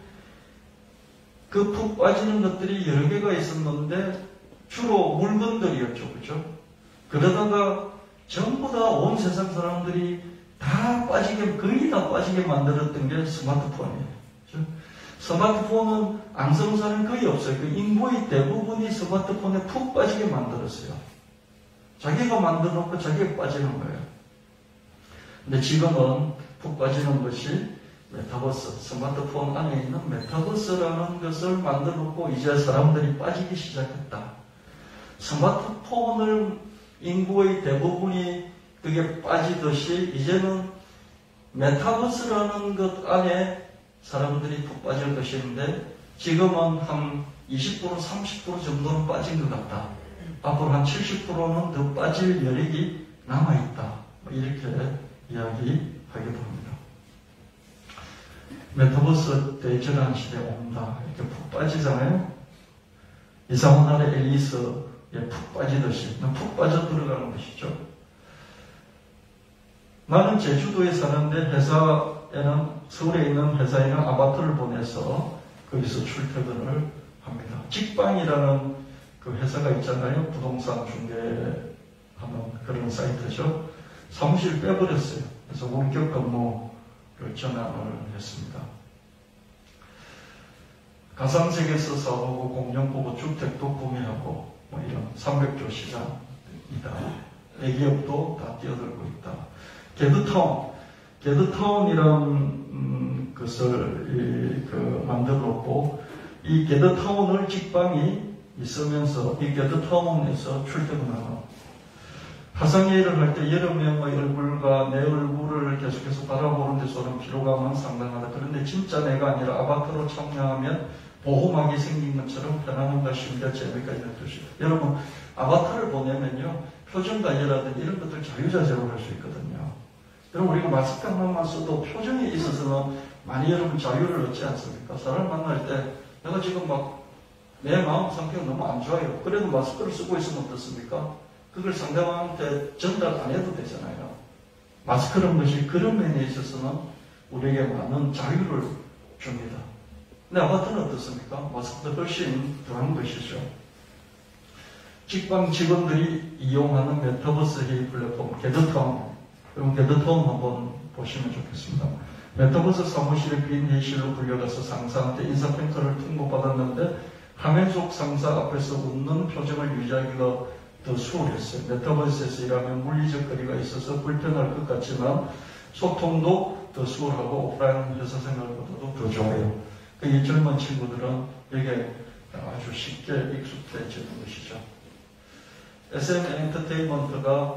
그 푹 빠지는 것들이 여러 개가 있었는데, 주로 물건들이었죠. 그죠? 그러다가 전부 다 온 세상 사람들이 다 빠지게, 거의 다 빠지게 만들었던 게 스마트폰이에요. 그죠? 스마트폰은 앙성사는 거의 없어요. 그 인구의 대부분이 스마트폰에 푹 빠지게 만들었어요. 자기가 만들어놓고 자기가 빠지는 거예요. 근데 지금은 푹 빠지는 것이 메타버스, 스마트폰 안에 있는 메타버스라는 것을 만들어놓고 이제 사람들이 빠지기 시작했다. 스마트폰을 인구의 대부분이 그게 빠지듯이 이제는 메타버스라는 것 안에 사람들이 푹 빠질 것인데 지금은 한 20%, 30% 정도는 빠진 것 같다. 앞으로 한 70%는 더 빠질 여력이 남아있다. 이렇게 이야기하게 됩니다. 메타버스 대전환 시대 온다. 이렇게 푹 빠지잖아요. 이상훈날의 앨리스에 푹 빠지듯이 푹 빠져 들어가는 것이죠. 나는 제주도에 사는데 회사에는 서울에 있는 회사에는 아파트를 보내서 거기서 출퇴근을 합니다. 직방이라는 그 회사가 있잖아요. 부동산 중개하는 그런 사이트죠. 사무실 빼버렸어요. 그래서 원격 근무를 전환을 했습니다. 가상세계에서 사업하고 공룡보고 주택도 구매하고 뭐 이런 300조 시장이다. 대기업도 다 뛰어들고 있다. 게드타운이라는 것을 만들었고 이 게드타운을 직방이 있으면서 이 게드타운에서 출퇴근하는 화상회의를 할 때 여러 명의 얼굴과 내 얼굴을 계속해서 바라보는 데서는 피로감은 상당하다. 그런데 진짜 내가 아니라 아바타로 참여하면 보호막이 생긴 것처럼 편안함과 심지어 재미가 있는 뜻이에요. 여러분 아바타를 보내면요 표정 관리라든지 이런 것들 자유자재로 할 수 있거든요. 여러분 우리가 마스크 하나만 써도 표정에 있어서는 많이 여러분 자유를 얻지 않습니까? 사람 만날 때 내가 지금 막 내 마음 상태가 너무 안 좋아요. 그래도 마스크를 쓰고 있으면 어떻습니까? 그걸 상대방한테 전달 안 해도 되잖아요. 마스크라는 것이 그런 면에 있어서는 우리에게 많은 자유를 줍니다. 근데 아바타는 어떻습니까? 마스크도 훨씬 덜한 것이죠. 직방 직원들이 이용하는 메타버스 회의 플랫폼 게드타운. 그럼 게드타운 한번 보시면 좋겠습니다. 메타버스 사무실에 빈 회의실로 불려가서 상사한테 인사평가를 통보받았는데 화면 속 상사 앞에서 웃는 표정을 유지하기가 더 수월했어요. 메타버스에서 일하면 물리적 거리가 있어서 불편할 것 같지만 소통도 더 수월하고 오프라인 회사 생활보다도 더 좋아요. 이 젊은 친구들은 여기에 아주 쉽게 익숙해지는 것이죠. SM 엔터테인먼트가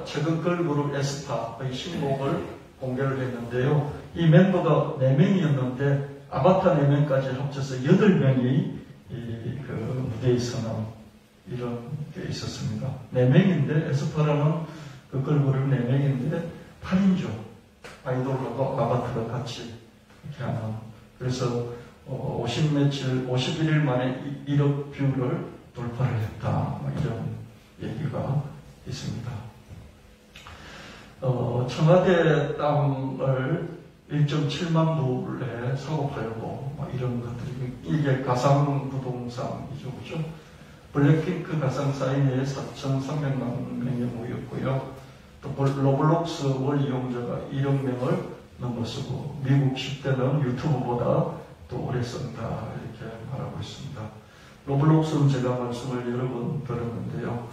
최근 걸그룹 에스파의 신곡을 공개를 했는데요. 이 멤버가 4명이었는데 아바타 4명까지 합쳐서 8명이 그 무대에 서는 이런 게 있었습니다. 4명인데 에스파라는 그 걸그룹 4명인데 8인조 아이돌하고 아바타가 같이 이렇게 하는. 그래서 51일 만에 1억 뷰를 돌파를 했다. 이런 얘기가 있습니다. 청와대 땅을 1.7만 불에 사고 팔고 이런 것들이 이게 가상 부동산이죠, 그죠? 블랙핑크 가상 사인회에 4,300만 명이 모였고요. 또 로블록스 월 이용자가 1억 명을 넘어서고 미국 10대는 유튜브보다 또 오래 쓴다 이렇게 말하고 있습니다. 로블록스는 제가 말씀을 여러 번 들었는데요.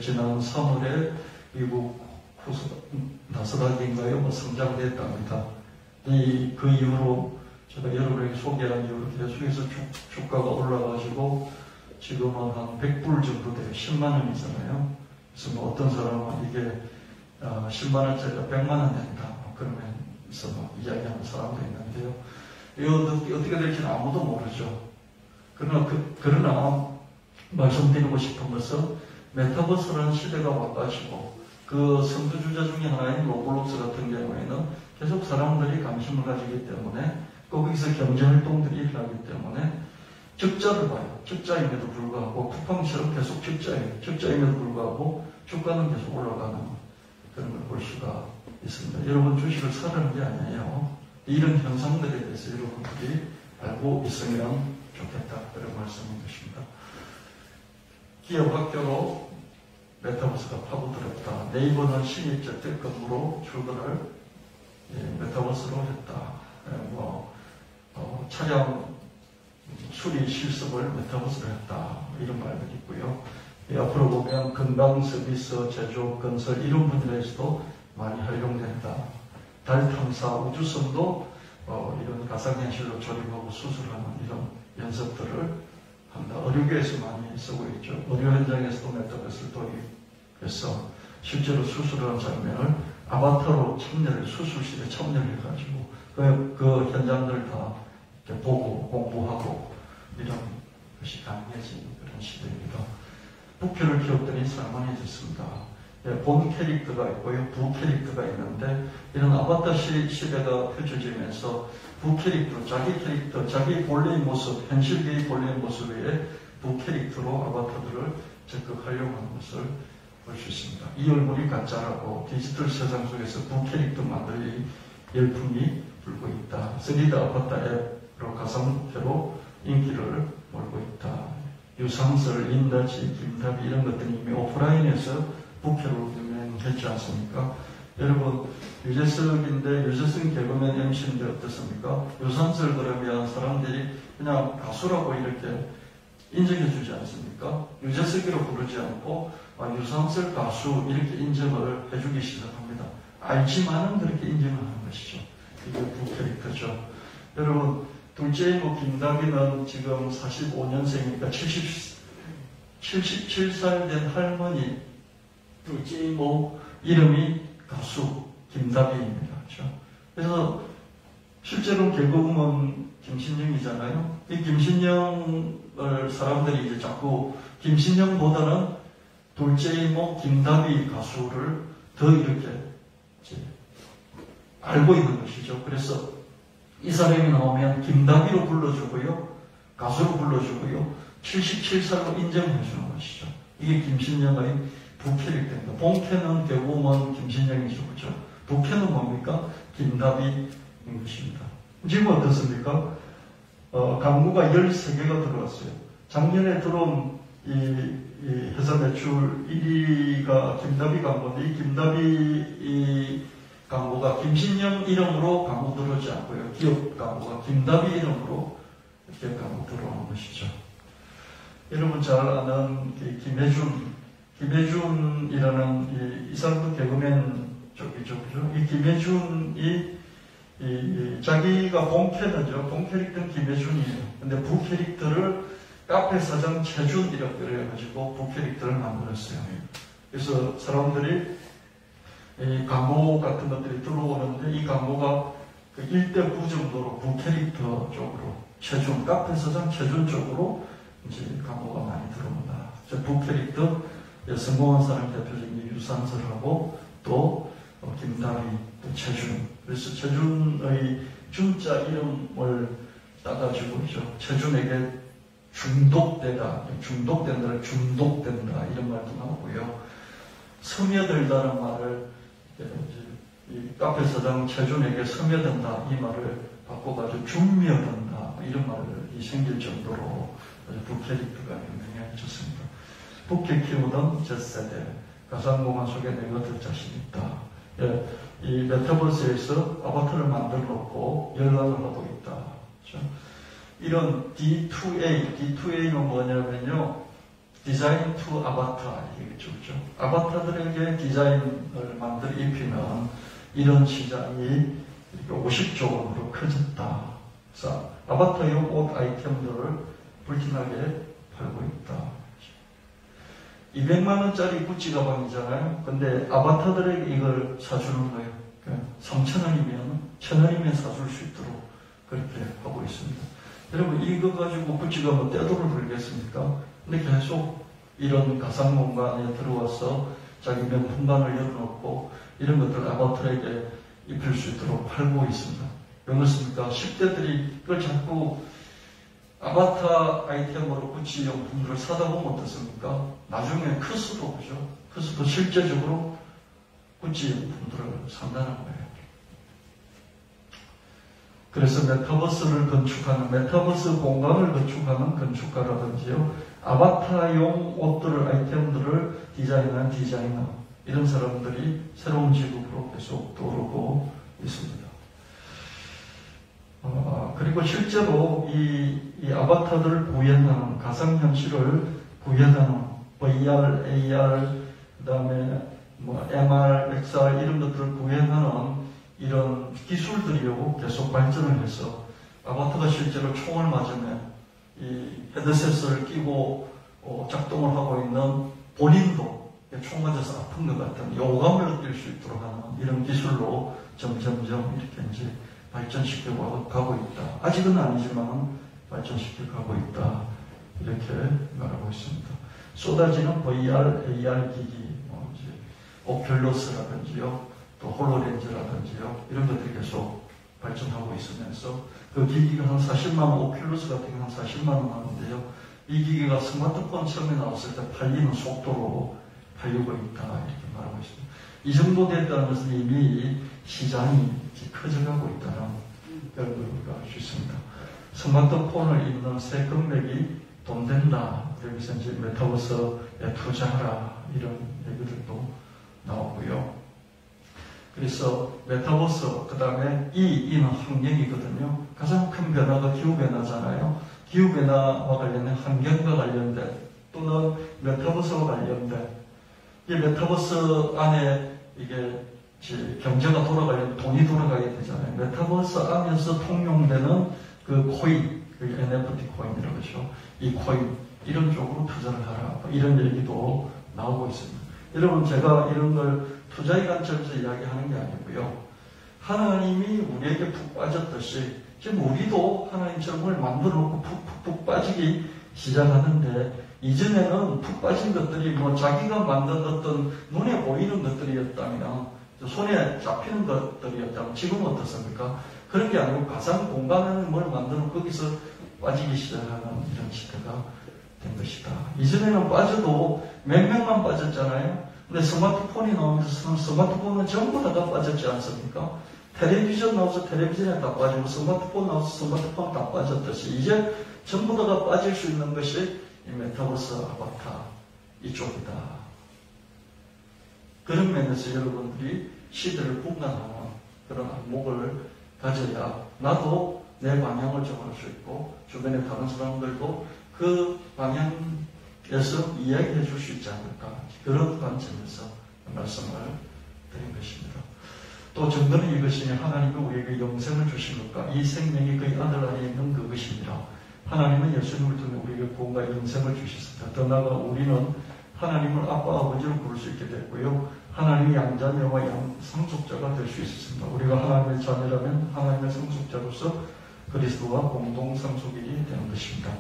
지난 3월에 미국 나스닥인가요? 성장됐답니다. 그 이후로 제가 여러분에게 소개한 이후로 계속해서 주가가 올라가지고 지금은 한 100불 정도 돼요. 10만 원이잖아요. 그래서 뭐 어떤 사람은 이게 10만 원짜리가 100만 원 된다. 그러면서 이야기하는 사람도 있는데요. 이거 어떻게 될지는 아무도 모르죠. 그러나 말씀드리고 싶은 것은 메타버스라는 시대가 와가지고 그 선두주자 중에 하나인 로블록스 같은 경우에는 계속 사람들이 관심을 가지기 때문에 거기서 경제활동들이 일어나기 때문에 적자를 봐요. 적자임에도 불구하고 쿠팡처럼 계속 적자예요. 적자임에도 불구하고 주가는 계속 올라가는 그런 걸 볼 수가 있습니다. 여러분 주식을 사라는 게 아니에요. 이런 현상들에 대해서 여러분들이 알고 있으면 좋겠다. 그런 말씀인 것입니다. 기업 학교로 메타버스가 파고들었다. 네이버는 신입 재택근무로 출근을 메타버스로 했다. 차량 수리 실습을 메타버스로 했다. 이런 말들이 있고요. 앞으로 보면 건강 서비스, 제조업, 건설 이런 분야에서도 많이 활용된다. 달 탐사, 우주선도 이런 가상현실로 조립하고 수술하는 이런 연습들을 한다. 의료계에서 많이 쓰고 있죠. 의료 현장에서도 메타버스를 도입해서 실제로 수술하는 장면을 아바타로 수술실에 참여해가지고 그 현장들을 다 이렇게 보고 공부하고 이런 것이 가능해진 그런 시대입니다. 부캐를 키웠더니 살만해졌습니다. 본 캐릭터가 있고요, 부 캐릭터가 있는데 이런 아바타 시대가 펼쳐지면서 부 캐릭터, 자기 캐릭터, 자기 본래의 모습, 현실계의 본래의 모습 외에 부 캐릭터로 아바타들을 적극 활용하는 것을 볼 수 있습니다. 이 얼굴이 가짜라고 디지털 세상 속에서 부 캐릭터 만들 열풍이 불고 있다. 3D 아바타 앱으로 가상태로 인기를 몰고 있다. 유상설, 린다지, 김다비 이런 것들이 이미 오프라인에서 부캐로 유명했지 않습니까? 여러분, 유재석 개그맨 MC인데 어떻습니까? 유상설 그러면 사람들이 그냥 가수라고 이렇게 인정해주지 않습니까? 유재석이라고 부르지 않고 유상설 가수 이렇게 인정을 해주기 시작합니다. 알지만은 그렇게 인정하는 것이죠. 이게 부캐릭터죠. 여러분, 둘째 이모 김다비는 지금 45년생이니까 77살 된 할머니 둘째 이모 이름이 가수 김다비입니다. 그렇죠? 그래서 실제로 개그우먼 김신영이잖아요. 이 김신영을 사람들이 이제 자꾸 김신영보다는 둘째 이모 김다비 가수를 더 이렇게 이제 알고 있는 것이죠. 그래서 이 사람이 나오면 김다비로 불러주고요, 가수로 불러주고요, 77살로 인정해주는 것이죠. 이게 김신영의 부캐릭터입니다. 본캐는 개그우먼 김신영이죠. 그렇죠? 부캐는 뭡니까? 김다비인 것입니다. 지금 어떻습니까? 광고가 13개가 들어왔어요. 작년에 들어온 이 회사 매출 1위가 김다비 광고인데 이 김다비 광고가 김신영 이름으로 광고 들어오지 않고요. 기업 광고가 김다비 이름으로 이렇게 광고 들어오는 것이죠. 여러분 잘 아는 김혜준이라는 이 사람도 개그맨 쪽이죠. 그죠? 이 김혜준이 자기가 본 캐릭터는 김혜준이에요. 근데 부 캐릭터를 카페 사장 최준이라고 그래가지고 부 캐릭터를 만들었어요. 그래서 사람들이 이 광고 같은 것들이 들어오는데 이 광고가 그 1대9 정도로 부 캐릭터 쪽으로 최준, 카페 사장 최준 쪽으로 이제 광고가 많이 들어옵니다. 부 캐릭터 성공한 사람 대표적인 유산설하고 또 김다비, 또 최준. 그래서 최준의 준자 이름을 따가지고 최준에게 중독된다 이런 말도 나오고요. 스며들다는 말을 이 카페 사장 최준에게 스며든다 이 말을 바꿔가지고 중며든다 이런 말이 생길 정도로 부 캐릭터가 유명해졌습니다. 부캐 키우던 Z세대 가상공간 속에 내가 들 자신 있다. 이 메타버스에서 아바타를 만들어 놓고 연락을 하고 있다. 그렇죠? 이런 D2A는 뭐냐면요, 디자인 투 아바타 이겠죠. 그렇죠? 아바타들에게 디자인을 만들어 입히는 이런 시장이 50조 원으로 커졌다. 그래서 아바타용 옷 아이템들을 불티나게 팔고 있다. 200만 원짜리 구찌 가방이잖아요. 근데 아바타들에게 이걸 사주는 거예요. 3,000원이면 1,000원이면 사줄 수 있도록 그렇게 하고 있습니다. 여러분 이거 가지고 구찌가 뭐 떼돈을 벌겠습니까? 근데 계속 이런 가상 공간에 들어와서 자기 명품관을 열어놓고 이런 것들을 아바타에게 입힐 수 있도록 팔고 있습니다. 왜 그렇습니까? 10대들이 그걸 자꾸 아바타 아이템으로 구찌 용품들을 사다 보면 어떻습니까? 나중에 커서도 그죠? 커서도 실제적으로 구찌 용품들을 산다는 거예요. 그래서 메타버스 공간을 건축하는 건축가라든지요, 아바타용 옷들을, 아이템들을 디자인한 디자이너, 이런 사람들이 새로운 직업으로 계속 떠오르고 있습니다. 그리고 실제로 이 아바타들을 구현하는, 가상현실을 구현하는 VR, AR, 그 다음에 MR, XR 이런 것들을 구현하는 이런 기술들이요 계속 발전을 해서 아바타가 실제로 총을 맞으면 이 헤드셋을 끼고 작동을 하고 있는 본인도 총 맞아서 아픈 것 같은 요감을 느낄 수 있도록 하는 이런 기술로 점점점 이렇게 이제 발전시켜 가고 있다. 아직은 아니지만 발전시켜 가고 있다. 이렇게 말하고 있습니다. 쏟아지는 VR, AR 기기, 이제 오큘러스라든지요, 또 홀로렌즈라든지요, 이런 것들이 계속 발전하고 있으면서 그 기기가 한 40만 원, 오큘러스 같은 게 한 40만 원 하는데요. 이 기기가 스마트폰 처음에 나왔을 때 팔리는 속도로 팔리고 있다. 이렇게 말하고 있습니다. 이 정도 됐다는 것은 이미 시장이 커져가고 있다는 걸 알 수 있습니다. 스마트폰을 입는 새 금액이 돈 된다. 그래서 이제 메타버스에 투자하라. 이런 얘기들도 나오고요. 그래서 메타버스, 그 다음에 이는 환경이거든요. 가장 큰 변화가 기후변화잖아요. 기후변화와 관련된 환경과 관련된 또는 메타버스와 관련된 이 메타버스 안에 이게 경제가 돌아가려면 돈이 돌아가야 되잖아요. 메타버스 안에서 통용되는 그 코인, 그 NFT 코인이라고 그러죠. 이 코인, 이런 쪽으로 투자를 하라. 이런 얘기도 나오고 있습니다. 여러분, 제가 이런 걸 투자의 관점에서 이야기하는 게 아니고요. 하나님이 우리에게 푹 빠졌듯이 지금 우리도 하나님처럼 만들어 놓고 푹 빠지기 시작하는데 이전에는 푹 빠진 것들이 자기가 만든 어떤 눈에 보이는 것들이었다면 손에 잡히는 것들이었다면 지금은 어떻습니까? 그런 게 아니고 가상 공간을 뭘 만들어 거기서 빠지기 시작하는 이런 시대가 된 것이다. 이전에는 빠져도 몇 명만 빠졌잖아요. 근데 스마트폰이 나오면서 스마트폰은 전부 다가 빠졌지 않습니까? 텔레비전 나와서 텔레비전에 다 빠지고 스마트폰 나와서 스마트폰 다 빠졌듯이 이제 전부 다가 빠질 수 있는 것이 이 메타버스 아바타 이쪽이다. 그런 면에서 여러분들이 시대를 분간하는 그런 안목을 가져야 나도 내 방향을 정할 수 있고 주변의 다른 사람들도 그 방향에서 이야기해 줄 수 있지 않을까. 그런 관점에서 말씀을 드린 것입니다. 또 정도는 이것이니 하나님이 우리에게 영생을 주신 것과 이 생명이 그의 아들 안에 있는 그것입니다. 하나님은 예수님을 통해 우리에게 구원과 영생을 주셨습니다. 더 나아가 우리는 하나님을 아빠, 아버지로 부를 수 있게 됐고요. 하나님의 양자녀와 양상속자가 될 수 있었습니다. 우리가 하나님의 자녀라면 하나님의 상속자로서 그리스도와 공동상속인이 되는 것입니다.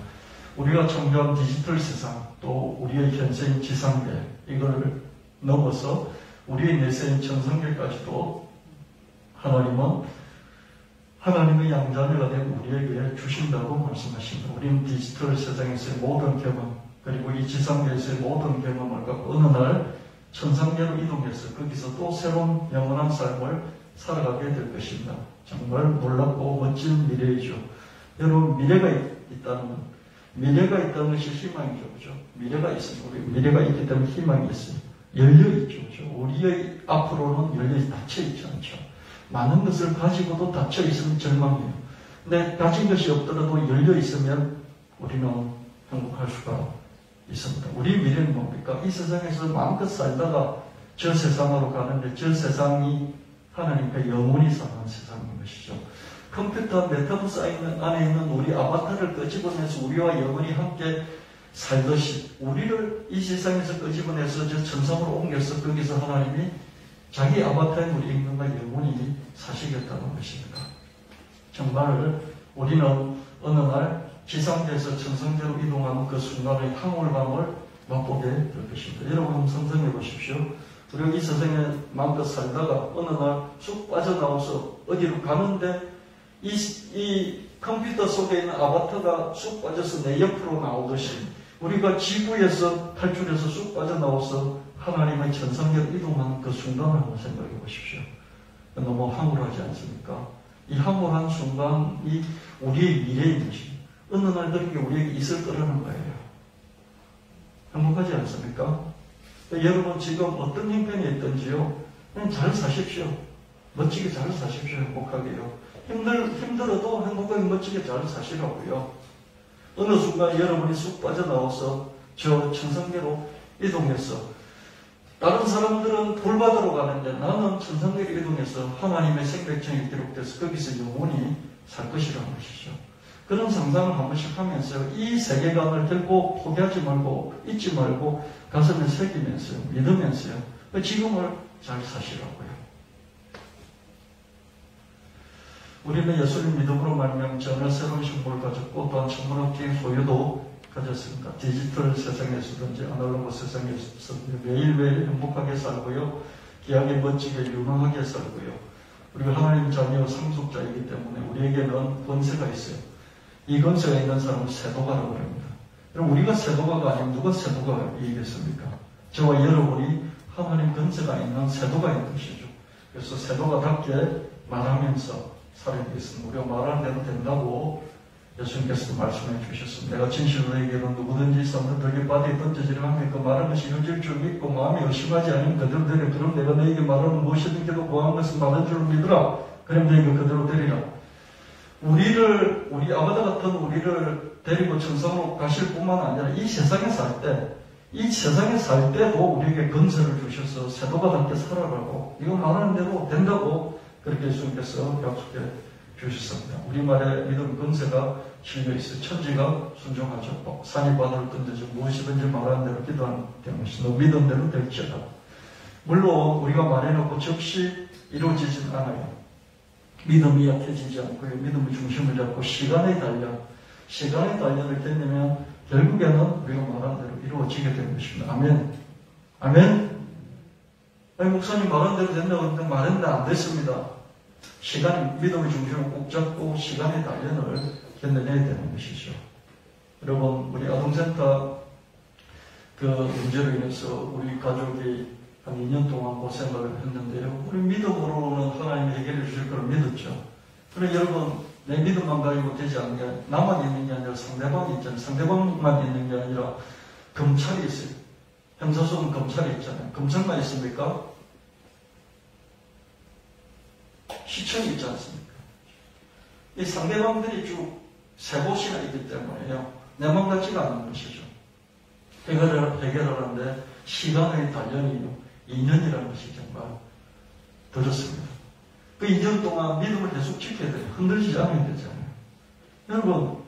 우리가 청소한 디지털 세상, 또 우리의 현세인 지상계, 이걸 넘어서 우리의 내세인 천상계까지도 하나님은 하나님의 양자녀가 된 우리에게 주신다고 말씀하십니다. 우리는 디지털 세상에서의 모든 경험, 그리고 이 지상계에서의 모든 경험을 갖고 어느 날 천상계로 이동해서 거기서 또 새로운 영원한 삶을 살아가게 될 것입니다. 정말 놀랍고 멋진 미래이죠. 여러분, 미래가 있다는 것이 희망이죠. 그죠? 미래가 있습니다. 우리 미래가 있기 때문에 희망이 있어요. 열려있죠. 그죠? 우리의 앞으로는 닫혀있지 않죠. 많은 것을 가지고도 닫혀있으면 절망이에요. 근데 가진 것이 없더라도 열려있으면 우리는 행복할 수가 있습니다. 우리 미래는 뭡니까? 이 세상에서 마음껏 살다가 저 세상으로 가는데 저 세상이 하나님과 영원히 사는 세상인 것이죠. 컴퓨터 메타버스 안에 있는 우리 아바타를 끄집어내서 우리와 영원히 함께 살듯이 우리를 이 세상에서 끄집어내서 저 천상으로 옮겨서 거기서 하나님이 자기 아바타인 우리 인간과 영원히 사시겠다는 것입니다. 정말 우리는 어느 날 지상계에서 천상계로 이동하는 그 순간의 황홀감을 맛보게 될 것입니다. 여러분 한번 상상해 보십시오. 우리가 이 세상에 마음껏 살다가 어느 날 쑥 빠져나와서 어디로 가는데 이 컴퓨터 속에 있는 아바타가 쑥 빠져서 내 옆으로 나오듯이 우리가 지구에서 탈출해서 쑥 빠져나와서 하나님의 천상계로 이동하는 그 순간을 한번 생각해 보십시오. 너무 황홀하지 않습니까? 이 황홀한 순간이 우리의 미래인 것입니다. 어느 날 그렇게 우리에게 있을 거라는 거예요. 행복하지 않습니까? 여러분 지금 어떤 형편에 있든지요. 그냥 잘 사십시오. 멋지게 잘 사십시오. 행복하게요. 힘들어도 행복하게 멋지게 잘 사시라고요. 어느 순간 여러분이 쑥 빠져나와서 저 천상계로 이동해서 다른 사람들은 돌받으러 가는데 나는 천상계로 이동해서 하나님의 생명청이 기록돼서 거기서 영원히 살 것이라는 것이죠. 그런 상상을 한 번씩 하면서 이 세계관을 결코 포기하지 말고 잊지 말고 가슴에 새기면서요. 믿으면서요. 지금을 잘 사시라고요. 우리는 예수님 믿음으로 말미암아 전혀 새로운 신분을 가졌고 또한 천문학적인 소유도 가졌습니다. 디지털 세상에서든지 아날로그 세상에서든지 매일매일 행복하게 살고요. 귀하게 멋지게 유능하게 살고요. 우리가 하나님 자녀 상속자이기 때문에 우리에게는 권세가 있어요. 이 권세가 있는 사람은 세도가라고 합니다. 그럼 우리가 세도가가 아니면 누가 세도가이겠습니까? 저와 여러분이 하나님 권세가 있는 세도가인 것이죠. 그래서 세도가답게 말하면서 살아야겠습니다. 우리가 말하는 대로 된다고 예수님께서도 말씀해 주셨습니다. 내가 진실로 너에게는 누구든지 산들에게 바다에 던져지려 하면 그 말하는 것이 현질 줄 믿고 마음이 의심하지 않으면 그대로 되리라. 그럼 내가 너에게 말하는 무엇이든지도 구하는 것은 받은 줄 믿으라. 그럼 너에게 그대로 되리라. 우리 아바다 같은 우리를 데리고 천상으로 가실 뿐만 아니라 이 세상에 살 때도 우리에게 건설을 주셔서 세도가답게 살아라고 이거 말하는 대로 된다고 그렇게 예수님께서 약속해 주셨습니다. 우리말에 믿음 건세가 실려 있어요. 천지가 순종하죠. 산이 바다를 던져서 무엇이든지 말하는 대로 기도하는 것이 너 믿은 대로 될지어다. 물론 우리가 말해놓고 즉시 이루어지진 않아요. 믿음이 약해지지 않고요. 믿음의 중심을 잡고 시간의 단련을 견디면 결국에는 우리가 말한 대로 이루어지게 되는 것입니다. 아멘. 아멘. 아니, 목사님 말한 대로 된다고 했는데 말했는데 안 됐습니다. 믿음의 중심을 꼭 잡고 시간의 단련을 견뎌내야 되는 것이죠. 여러분, 우리 아동센터 그 문제로 인해서 우리 가족이 한 2년 동안 고생을 했는데요. 우리 믿음으로는 하나님이 해결해 주실 걸 믿었죠. 그런데 여러분, 내 믿음만 가지고 되지 않는 게 나만 있는 게 아니라 상대방이 있잖아요. 상대방만 있는 게 아니라 검찰이 있어요. 형사소는 검찰이 있잖아요. 검찰만 있습니까? 시청이 있지 않습니까? 이 상대방들이 쭉 세 곳이나 있기 때문에요. 내 맘 같지가 않은 것이죠. 해결하는데 시간의 단련이 2년이라는 것이 정말 들었습니다. 그 2년 동안 믿음을 계속 지켜야 돼요. 흔들리지 않으면 되잖아요. 여러분,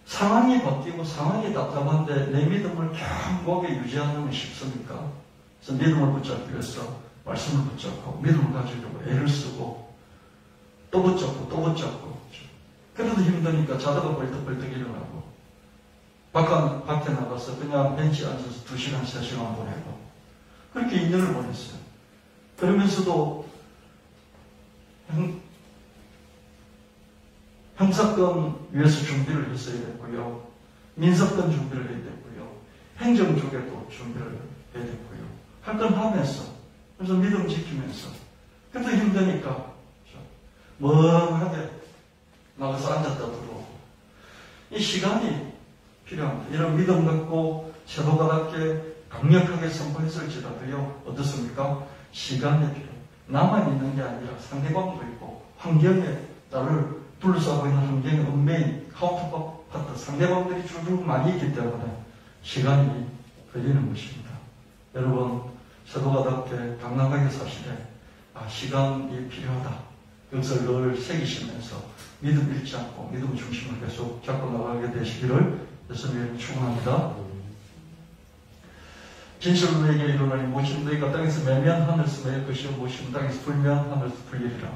상황이 바뀌고 상황이 답답한데 내 믿음을 견고하게 유지하는 건 쉽습니까? 그래서 믿음을 붙잡기 위해서 말씀을 붙잡고 믿음을 가지려고 애를 쓰고 또 붙잡고 그래도 힘드니까 자다가 벌떡벌떡 일어나고 밖에 나가서 그냥 벤치에 앉아서 2시간, 3시간 보내고 그렇게 2년을 보냈어요. 그러면서도 형사건 위해서 준비를 했어야 됐고요. 민사건 준비를 해야 됐고요. 행정 쪽에도 준비를 해야 됐고요. 할 건 하면서 그래서 믿음 지키면서 그래도 힘드니까 멍하게 나가서 앉았다 들어오고 이 시간이 필요합니다. 이런 믿음 갖고 세도가답게 강력하게 선포했을지라도요. 어떻습니까? 시간이 필요해요. 나만 있는 게 아니라 상대방도 있고 환경에 나를 둘러싸고 있는 환경의 은메인 카운터파트 상대방들이 줄줄 많이 있기 때문에 시간이 걸리는 것입니다. 여러분 세도가답게 강력하게 사시되 시간이 필요하다. 그것을 늘 새기시면서 믿음 잃지 않고 믿음 중심을 계속 잡고 나가게 되시기를 예수님 축원합니다. 진실로 너에게 이르노니 무엇이 너희가 땅에서 매면 하늘에서 매일 것이요 무엇이 땅에서 풀면 하늘에서 풀리리라.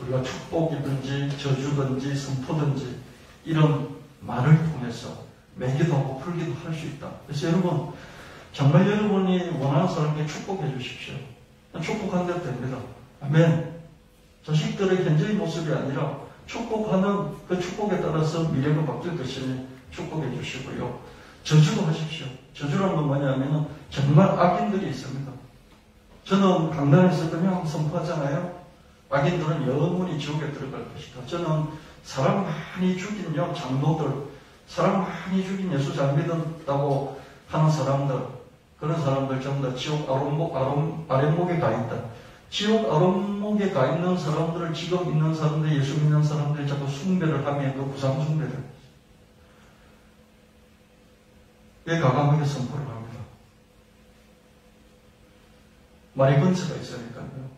우리가 축복이든지 저주든지 선포든지 이런 말을 통해서 매기도 하고 풀기도 할 수 있다. 그래서 여러분 정말 여러분이 원하는 사람에게 축복해 주십시오. 축복한 대로 됩니다. 아멘. 자식들의 현재의 모습이 아니라 축복하는 그 축복에 따라서 미래가 바뀔 것이니 축복해 주시고요. 저주도 하십시오. 저주라는 건 뭐냐면 정말 악인들이 있습니다. 저는 강단에서 그냥 선포하잖아요. 악인들은 영원히 지옥에 들어갈 것이다. 저는 사람 많이 죽인 장로들, 사람 많이 죽인 예수 잘 믿었다고 하는 사람들, 그런 사람들 전부 다 지옥 아랫목에 가 있다. 지옥 아랫목에 가 있는 사람들을, 지금 있는 사람들, 예수 믿는 사람들이 자꾸 숭배를 하면 그 구상 숭배를 과감하게 선포를 합니다. 말이 근처가 있으니까요.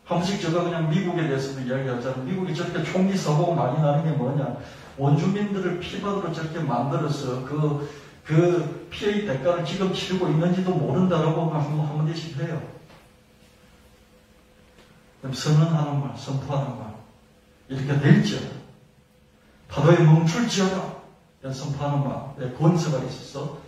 한 번씩 제가 그냥 미국에 대해서도 이야기하잖아요. 미국이 저렇게 총기 사고 많이 나는 게 뭐냐. 원주민들을 피바으로 저렇게 만들어서 그 피해의 대가를 지금 치르고 있는지도 모른다라고 한마디씩 해요. 선언하는 말, 선포하는 말. 이렇게 될지어다. 파도에 멈출지어다. 선포하는 말에 권세가 있어서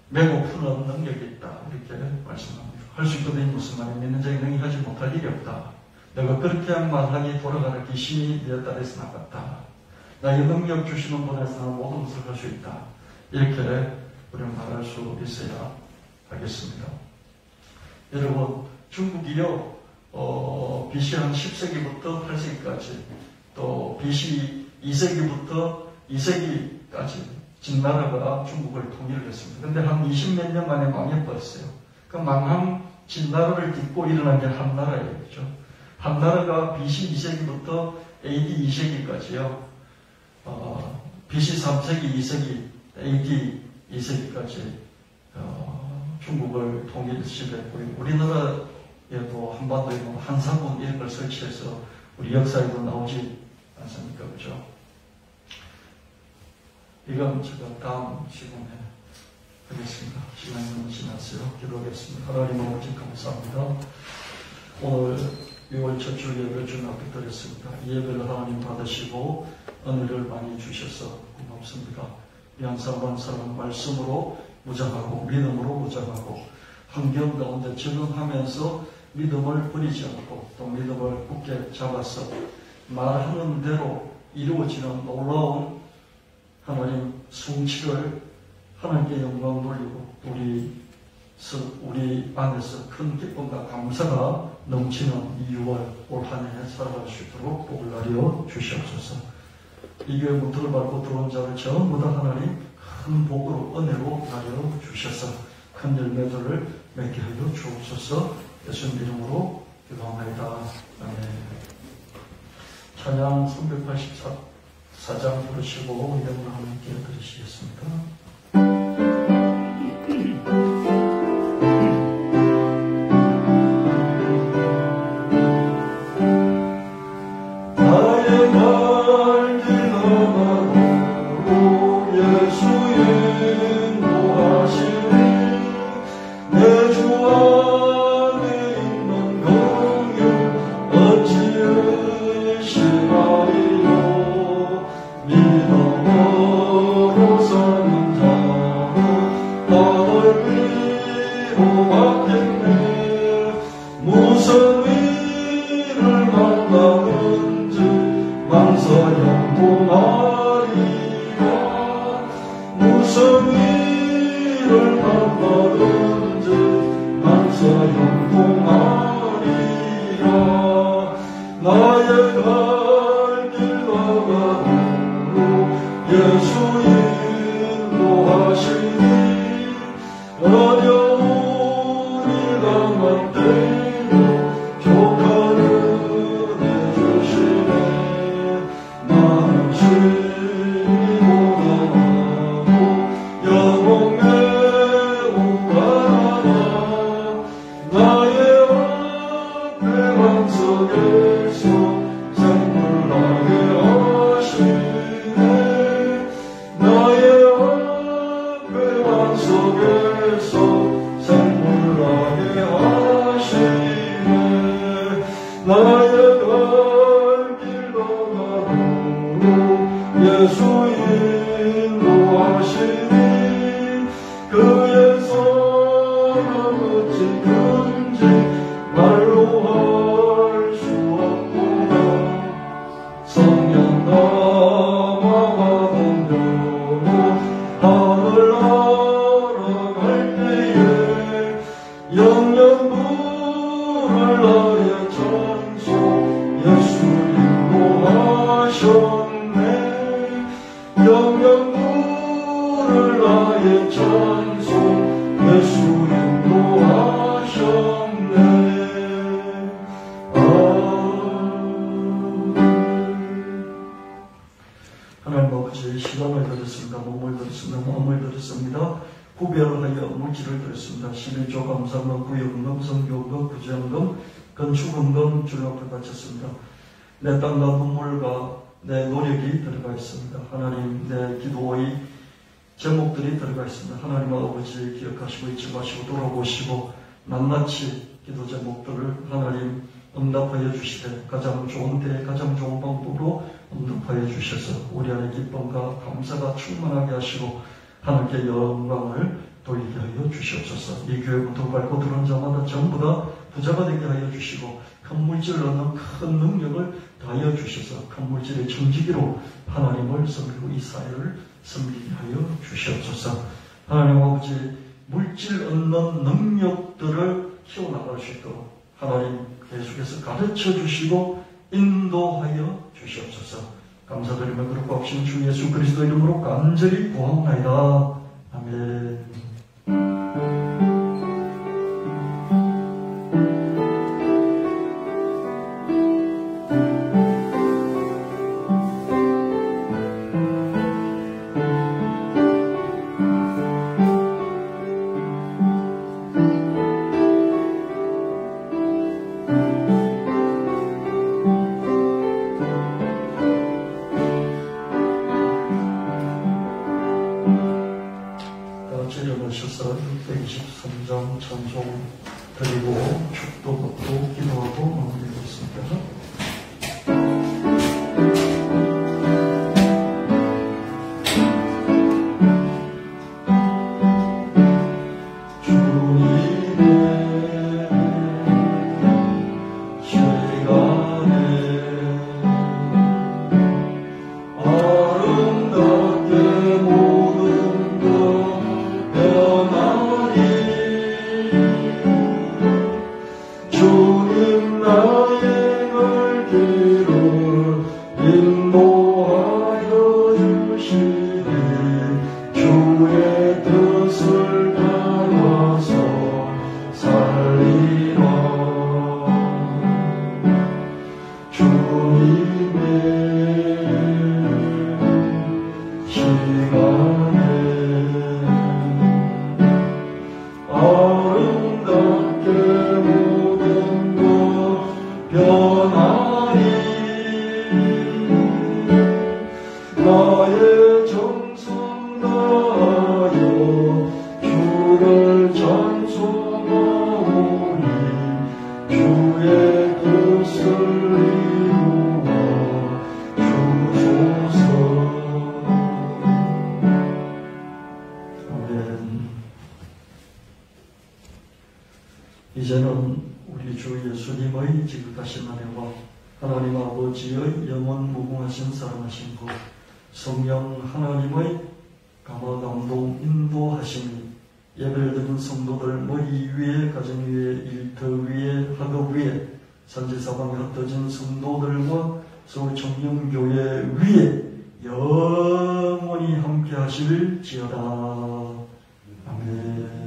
매고 푸는 능력이 있다. 이렇게 말씀합니다. 할 수 있거든요. 무슨 말이냐. 믿는 자에게 능히 하지 못할 일이 없다. 내가 그렇게 한 말하니 돌아가라. 귀신이 내 딸에서 나갔다. 나의 능력 주시는 분에서 나는 모든 것을 할 수 있다. 이렇게 우리는 말할 수 있어야 하겠습니다. 여러분, 중국이요, BC 한 10세기부터 8세기까지, 또 BC 2세기부터 2세기까지 진나라가 중국을 통일을 했습니다. 근데 한 20몇 년 만에 망해버렸어요. 그 망한 진나라를 딛고 일어난 게 한나라예요. 그죠? 한나라가 BC 2세기부터 AD 2세기까지요. BC 3세기, 2세기, AD 2세기까지 중국을 통일시켰고요. 우리나라에도 한반도에 한사군 이런 걸 설치해서 우리 역사에도 나오지 않습니까? 그죠? 이건 제가 다음 시간에 하겠습니다. 시간이 너무 지났어요. 기도하겠습니다. 하나님 아버지 감사합니다. 오늘 6월 첫 주 예배 주 앞에 드렸습니다. 이 예배를 하나님 받으시고 은혜를 많이 주셔서 고맙습니다. 한 사람 말씀으로 무장하고 믿음으로 무장하고 환경 가운데 적응하면서 믿음을 버리지 않고 또 믿음을 굳게 잡아서 말하는 대로 이루어지는 놀라운 하나님 성취를 하나님께 영광 돌리고 우리 안에서 큰 기쁨과 감사가 넘치는 이 6월 올 한 해 살아갈 수 있도록 복을 나려 주시옵소서. 이 교회 문턱을 밟고 들어온 자를 전부 다 하나님 큰 복으로 은혜로 나려 주셔서 큰 열매들을 맺게 하여 주옵소서. 예수님 이름으로 기도합니다. 아멘. 찬양 384장 부르시고 이름으로 하나님께 드리시겠습니다.
예수 인도하셨네.
하나님 아버지 시간을 드렸습니다. 몸을 드렸습니다. 마음을 드렸습니다. 구별하여 물질을 드렸습니다. 11조 감사금, 구역금, 성교금, 구제금, 건축금금 주님 앞에 바쳤습니다. 내 땅과 눈물과 내 노력이 들어가 있습니다. 하나님, 내 기도의 제목들이 들어가 있습니다. 하나님 아버지 기억하시고 잊지 마시고 돌아보시고 낱낱이 기도 제목들을 하나님 응답하여 주시되 가장 좋은 때 가장 좋은 방법으로 응답하여 주셔서 우리 안에 기쁨과 감사가 충만하게 하시고 하나님께 영광을 돌리게 하여 주시옵소서. 이 교회부터 밟고 들어온 자마다 전부 다 부자가 되게 하여 주시고 큰 물질을 얻는 큰 능력을 다하여 주셔서 큰 물질의 청지기로 하나님을 섬기고 이 사회를 섬기게 하여 주시옵소서. 하나님 아버지 물질 얻는 능력들을 키워나갈 수 있도록 하나님 계속해서 가르쳐 주시고 인도하여 주시옵소서. 감사드리며 그렇고 없으신 주 예수 그리스도 이름으로 간절히 구하옵나이다. 아멘. 일어나셔서 623장 찬송 드리고 축도 받고 기도하고 마무리하겠습니다. 이제는 우리 주 예수님의 지극하신 은혜와 하나님 아버지의 영원 무궁하신 사랑하신 분 성령 하나님의 감화 감동 인도하심이 예배를 드린 성도들 머리 위에 가정 위에 일터 위에 학업 위에 산지사방에 흩어진 성도들과 서울 청년교회 위에 영원히 함께 하실지어다. 아멘.